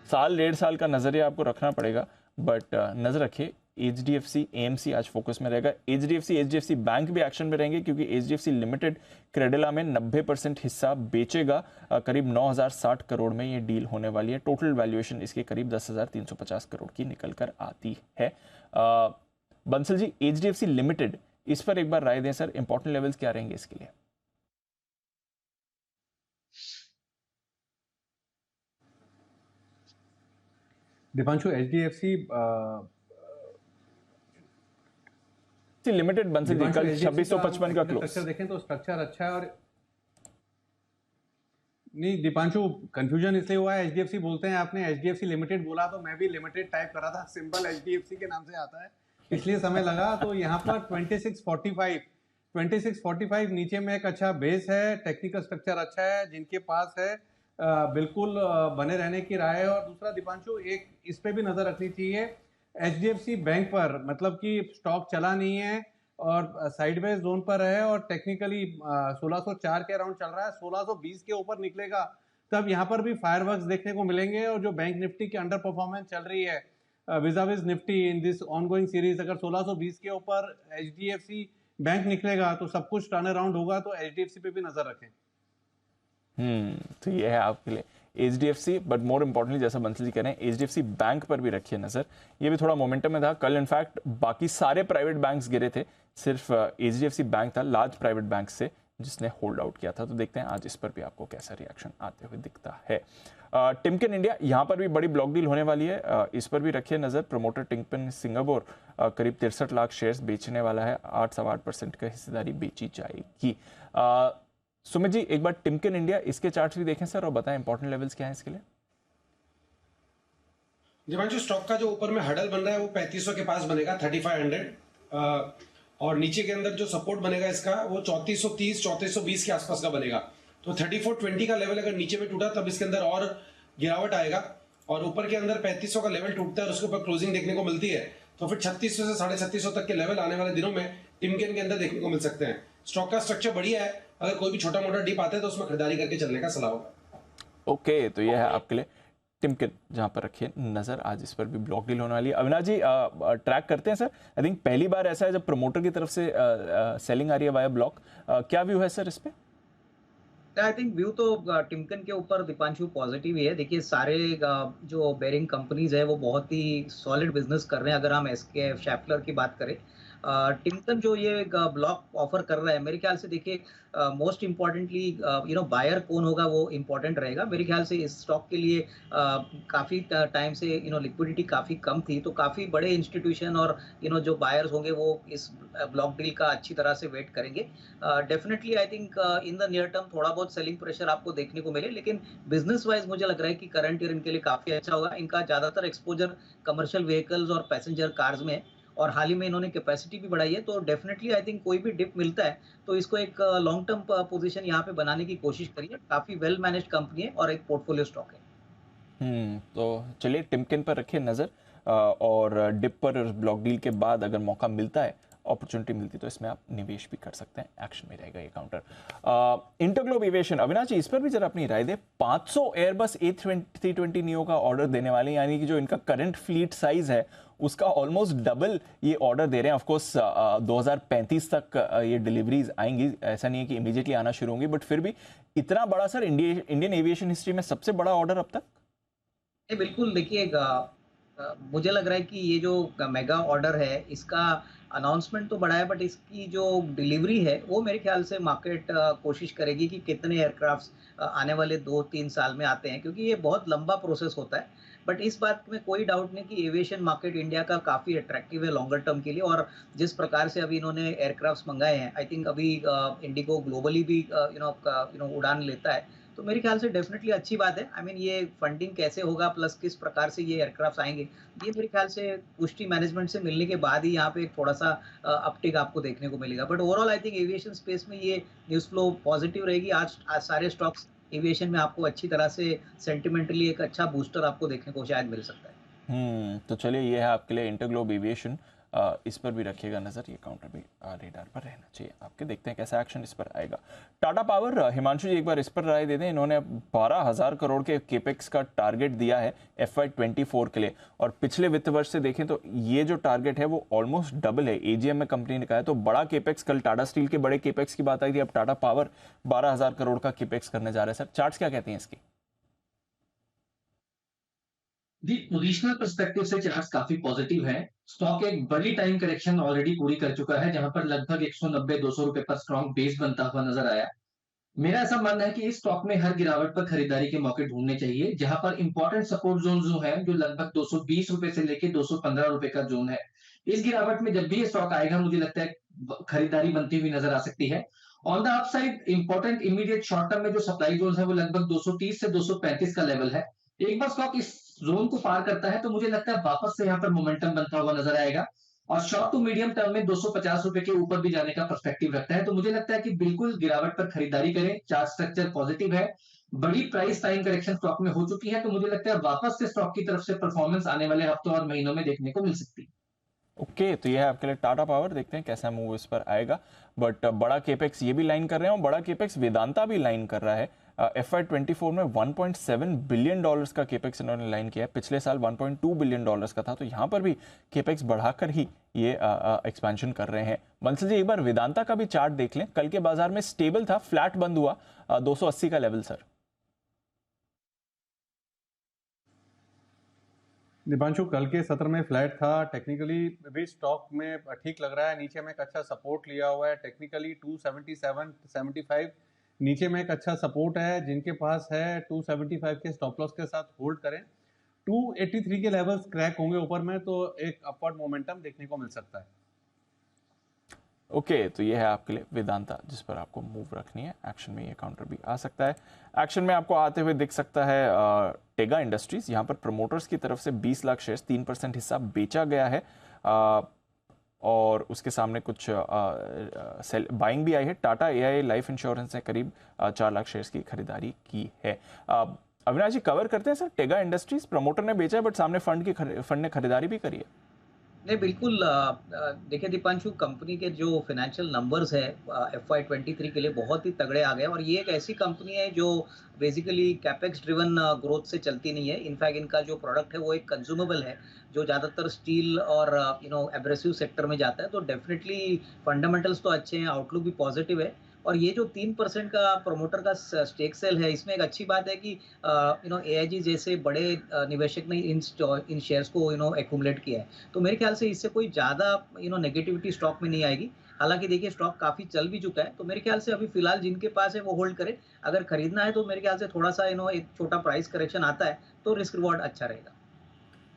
साल 1.5 साल का नजरिया आपको रखना पड़ेगा, बट नजर रखिए HDFC AMC आज फोकस में रहेगा। HDFC बैंक भी एक्शन में रहेंगे क्योंकि HDFC लिमिटेड क्रेडिला में 90% हिस्सा बेचेगा। करीब 9,060 करोड़ में ये डील होने वाली है। टोटल वैल्यूएशन इसके करीब 10,350 करोड़ की निकल कर आती है। बंसल जी, HDFC लिमिटेड इस पर एक बार राय दें सर, इंपॉर्टेंट लेवल्स क्या रहेंगे इसके लिए? दीपांशु, HDFC लिमिटेड बंसल जी कल 2655 का क्लोज स्ट्रक्चर देखें तो स्ट्रक्चर अच्छा है। और नहीं दीपांशु, कंफ्यूजन इसलिए हुआ है, HDFC बोलते हैं, आपने HDFC लिमिटेड बोला तो मैं भी लिमिटेड टाइप करा था, सिंपल HDFC के नाम से आता है इसलिए समय लगा। तो यहाँ पर 2645 नीचे में एक अच्छा बेस है, टेक्निकल स्ट्रक्चर अच्छा है, जिनके पास है बिल्कुल बने रहने की राय है। और दूसरा दीपांशु, एक इस पे भी नजर रखनी चाहिए HDFC बैंक पर, मतलब कि स्टॉक चला नहीं है और साइडवेज जोन पर है और टेक्निकली 1604 के अराउंड चल रहा है। 1620 के ऊपर निकलेगा तब यहाँ पर भी फायरवर्क्स देखने को मिलेंगे। और जो बैंक निफ्टी की अंडर परफॉर्मेंस चल रही है vis a vis Nifty in this ongoing series, अगर 1620 के ऊपर HDFC बैंक निकलेगा तो सब कुछ टर्न अराउंड होगा। तो HDFC पे भी नजर रखें। तो ये है आपके लिए HDFC, बट मोर इम्पोर्टेंटली जैसा बंसल जी कह रहे हैं HDFC बैंक पर भी रखिए नजर। ये भी थोड़ा मोमेंटम में था कल। इनफैक्ट बाकी सारे प्राइवेट बैंक्स गिरे थे, सिर्फ HDFC बैंक था लार्ज प्राइवेट बैंक से जिसने होल्ड आउट किया था। तो देखते हैं आज इस पर भी आपको कैसा रिएक्शन आते हुए दिखता है। टिमकेन इंडिया, यहाँ पर भी बड़ी ब्लॉक डील होने वाली है, इस पर भी रखिए नजर। प्रमोटर टिमकेन सिंगापुर करीब 63 लाख शेयर्स बेचने वाला है, 8.8% का हिस्सेदारी बेची जाएगी। सुमित जी, एक बार टिमकेन इंडिया इसके चार्ट्स भी देखें सर और बताएं इंपॉर्टेंट लेवल्स क्या हैं इसके लिए। दिवांशु, स्टॉक का जो ऊपर में हडल बन रहा है वो 3500 के पास बनेगा, 3500, और नीचे के अंदर जो सपोर्ट बनेगा इसका वो 3430 3420 के आसपास का बनेगा। तो 3420 का लेवल अगर नीचे में टूटा तब इसके अंदर और गिरावट आएगा, और ऊपर के अंदर 3500 का लेवल टूटता है और उसके ऊपर क्लोजिंग देखने को मिलती है तो फिर 3600 से 3650 तक के लेवल आने वाले दिनों में टिमकेन के अंदर देखने को मिल सकते हैं। स्टॉक का स्ट्रक्चर बढ़िया है, अगर कोई भी छोटा मोटा डिप आता है तो उसमें खरीदारी करके चलने का सलाह होगा। ओके, तो ये है आपके लिए टिमकेन, जहां पर रखिए नजर। आज इस पर भी ब्लॉक डील होने वाली है। अविनाश जी, ट्रैक करते हैं सर। आई थिंक पहली बार ऐसा है जब प्रमोटर की तरफ से सेलिंग आ रही है वाया ब्लॉक। क्या व्यू है सर इस पे? आई थिंक व्यू तो टिमकेन के ऊपर दीपांशु पॉजिटिव ही है। देखिए सारे जो बेरिंग कंपनीज है वो बहुत ही सॉलिड बिजनेस कर रहे हैं। अगर हम SKF शैफलर की बात करें, टिमकेन जो ये ब्लॉक ऑफर कर रहा है, मेरे ख्याल से देखिए मोस्ट इम्पॉर्टेंटली बायर कौन होगा वो इम्पोर्टेंट रहेगा। मेरे ख्याल से इस स्टॉक के लिए काफ़ी टाइम से लिक्विडिटी काफ़ी कम थी, तो काफ़ी बड़े इंस्टीट्यूशन और जो बायर्स होंगे वो इस ब्लॉक डील का अच्छी तरह से वेट करेंगे। Definitely I think in the near term थोड़ा बहुत सेलिंग प्रेशर आपको देखने को मिले, लेकिन बिजनेस वाइज मुझे लग रहा है कि करंट ईयर इनके लिए काफ़ी अच्छा होगा। इनका ज़्यादातर एक्सपोजर कमर्शियल व्हीकल्स और पैसेंजर कार्स में है और हाल ही में इन्होंने कैपेसिटी भी बढ़ाई है। तो डेफिनेटली आई थिंक कोई भी डिप मिलता है तो इसको एक लॉन्ग टर्म पोजीशन यहाँ पे बनाने की कोशिश करिए। काफी वेल मैनेज्ड कंपनी है और एक पोर्टफोलियो स्टॉक है। तो चलिए टिमकेन पर रखिए नजर, और डिप पर ब्लॉक डील के बाद अगर मौका मिलता है, अपॉर्चुनिटी मिलती तो इसमें आप निवेश भी कर सकते हैं। एक्शन में रहेगा ये काउंटर। इंटरग्लोब एविएशन, अविनाश जी इस पर भी जरा अपनी राय दे। 500 एयरबस A320 नियो का ऑर्डर देने वाले हैं, यानी कि जो इनका करंट फ्लीट साइज है उसका ऑलमोस्ट डबल ये ऑर्डर दे रहे हैं। ऑफकोर्स 2035 तक ये डिलीवरीज आएंगी, ऐसा नहीं है कि इमीडिएटली आना शुरू होंगी, बट फिर भी इतना बड़ा सर इंडियन एविएशन हिस्ट्री में सबसे बड़ा ऑर्डर अब तक। बिल्कुल, देखिए मुझे लग रहा है कि ये जो मेगा ऑर्डर है इसका अनाउंसमेंट तो बड़ा है, बट इसकी जो डिलीवरी है वो मेरे ख्याल से मार्केट कोशिश करेगी कि कितने एयरक्राफ्ट आने वाले 2-3 साल में आते हैं, क्योंकि ये बहुत लंबा प्रोसेस होता है। बट इस बात में कोई डाउट नहीं कि एविएशन मार्केट इंडिया का काफ़ी अट्रैक्टिव है लॉन्गर टर्म के लिए। और जिस प्रकार से अभी इन्होंने एयरक्राफ्ट मंगाए हैं, आई थिंक अभी इंडिगो ग्लोबली भी उड़ान लेता है, तो मेरे ख्याल से डेफिनेटली अच्छी बात है। आई मीन ये फंडिंग कैसे होगा प्लस किस प्रकार से ये एयरक्राफ्ट आएंगे, ये मेरे ख्याल से पुष्टि मैनेजमेंट से मिलने के बाद ही यहाँ पे एक थोड़ा सा अपटिक आपको देखने को मिलेगा। But overall I think aviation space में ये न्यूज़ फ्लो पॉजिटिव रहेगी। आज सारे स्टॉक्स एविएशन में आपको अच्छी तरह से सेंटिमेंटली एक अच्छा बूस्टर आपको देखने को शायद मिल सकता है। तो चलिए ये है आपके लिए इंटरग्लोब एविएशन, इस पर भी रखिएगा नजर, ये काउंटर भी रेडार पर रहना चाहिए आपके। देखते हैं कैसा एक्शन इस पर आएगा। टाटा पावर, हिमांशु जी एक बार इस पर राय दे दें। इन्होंने 12,000 करोड़ के केपेक्स का टारगेट दिया है FY24 के लिए, और पिछले वित्त वर्ष से देखें तो ये जो टारगेट है वो ऑलमोस्ट डबल है। एजीएम में कंपनी ने कहा है। तो बड़ा केपेक्स, कल टाटा स्टील के बड़े केपेक्स की बात आई थी, अब टाटा पावर 12,000 करोड़ का केपेक्स करने जा रहे हैं। सर चार्ट्स क्या कहती हैं इसकी? जी, पोजिशनल पर्सपेक्टिव से चार्ट्स काफी पॉजिटिव है। स्टॉक एक बड़ी टाइम करेक्शन ऑलरेडी पूरी कर चुका है, जहां पर लगभग 190-200 रुपए पर स्ट्रॉन्ग बेस बनता हुआ नजर आया। मेरा ऐसा मानना है कि इस स्टॉक में हर गिरावट पर खरीदारी के मौके ढूंढने चाहिए, जहां पर इंपॉर्टेंट सपोर्ट जोन जो है, जो लगभग 220 रुपए से लेके 215 रुपए का जोन है। इस गिरावट में जब भी ये स्टॉक आएगा, मुझे लगता है खरीदारी बनती हुई नजर आ सकती है। On the upside important immediate short term में जो सप्लाई जोन है वो लगभग 230 से 235 का लेवल है। एक बार स्टॉक इस जोन को पार करता है तो मुझे लगता है वापस से यहाँ पर मोमेंटम बनता हुआ नजर आएगा, और शॉर्ट टू मीडियम टर्म में 250 रुपए के ऊपर भी जाने का पर्सपेक्टिव रखता है। तो मुझे लगता है कि बिल्कुल गिरावट पर खरीदारी करें। चार्ट स्ट्रक्चर पॉजिटिव है, बड़ी प्राइस टाइम करेक्शन स्टॉक में हो चुकी है, तो मुझे लगता है वापस से स्टॉक की तरफ से परफॉर्मेंस आने वाले हफ्तों और महीनों में देखने को मिल सकती है। ओके, तो ये है आपके लिए टाटा पावर। देखते हैं कैसा मूव इस पर आएगा। बट बड़ा केपेक्स ये भी लाइन कर रहे हैं, और बड़ा केपेक्स वेदांता भी लाइन कर रहा है। FY24 में 1.7 बिलियन डॉलर्स का केपेक्स इन्होंने लाइन किया है। पिछले साल 1.2 बिलियन डॉलर्स का था, तो यहाँ पर भी केपेक्स बढ़ाकर ही ये एक्सपेंशन कर रहे हैं। बंसल जी एक बार वेदांता का भी चार्ट देख लें। कल के बाजार में स्टेबल था, फ्लैट बंद हुआ, 280 का लेवल। सर दीपांशु, कल के सत्र में फ्लैट था। टेक्निकली भी स्टॉक में ठीक लग रहा है। नीचे में एक अच्छा सपोर्ट लिया हुआ है। टेक्निकली 277-75 नीचे में एक अच्छा सपोर्ट है। जिनके पास है 275 के स्टॉप लॉस के साथ होल्ड करें। 283 के लेवल्स क्रैक होंगे ऊपर में तो एक अपवर्ड मोमेंटम देखने को मिल सकता है। ओके, तो ये है आपके लिए वेदांता, जिस पर आपको मूव रखनी है। एक्शन में ये काउंटर भी आ सकता है। एक्शन में आपको आते हुए दिख सकता है टेगा इंडस्ट्रीज। यहाँ पर प्रमोटर्स की तरफ से 20 लाख शेयर्स, 3% हिस्सा बेचा गया है, और उसके सामने कुछ बाइंग भी आई है। टाटा AIA लाइफ इंश्योरेंस ने करीब 4 लाख शेयर्स की खरीदारी की है। अविनाश जी कवर करते हैं सर, टेगा इंडस्ट्रीज प्रमोटर ने बेचा है बट सामने फंड ने खरीदारी भी करी है। नहीं, बिल्कुल। देखिए दीपांशु, कंपनी के जो फाइनेंशियल नंबर्स है FY23 के लिए बहुत ही तगड़े आ गए, और ये एक ऐसी कंपनी है जो बेसिकली कैपेक्स ड्रिवन ग्रोथ से चलती नहीं है। इनफैक्ट इनका जो प्रोडक्ट है वो एक कंज्यूमेबल है, जो ज़्यादातर स्टील और एब्रेसिव सेक्टर में जाता है। तो डेफिनेटली फंडामेंटल्स तो अच्छे हैं, आउटलुक भी पॉजिटिव है। और ये जो 3% का प्रमोटर का स्टेक सेल है, इसमें एक अच्छी बात है कि AIG जैसे बड़े निवेशक ने इन शेयर्स को एक्यूमुलेट किया है। तो मेरे ख्याल से इससे कोई ज़्यादा नेगेटिविटी स्टॉक में नहीं आएगी। हालांकि देखिए स्टॉक काफ़ी चल भी चुका है, तो मेरे ख्याल से अभी फिलहाल जिनके पास है वो होल्ड करें। अगर खरीदना है तो मेरे ख्याल से थोड़ा सा एक छोटा प्राइस करेक्शन आता है तो रिस्क रिवॉर्ड अच्छा रहेगा।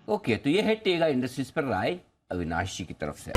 ओके, तो ये है टेगा इंडस्ट्रीज पर राय अविनाश जी की तरफ से।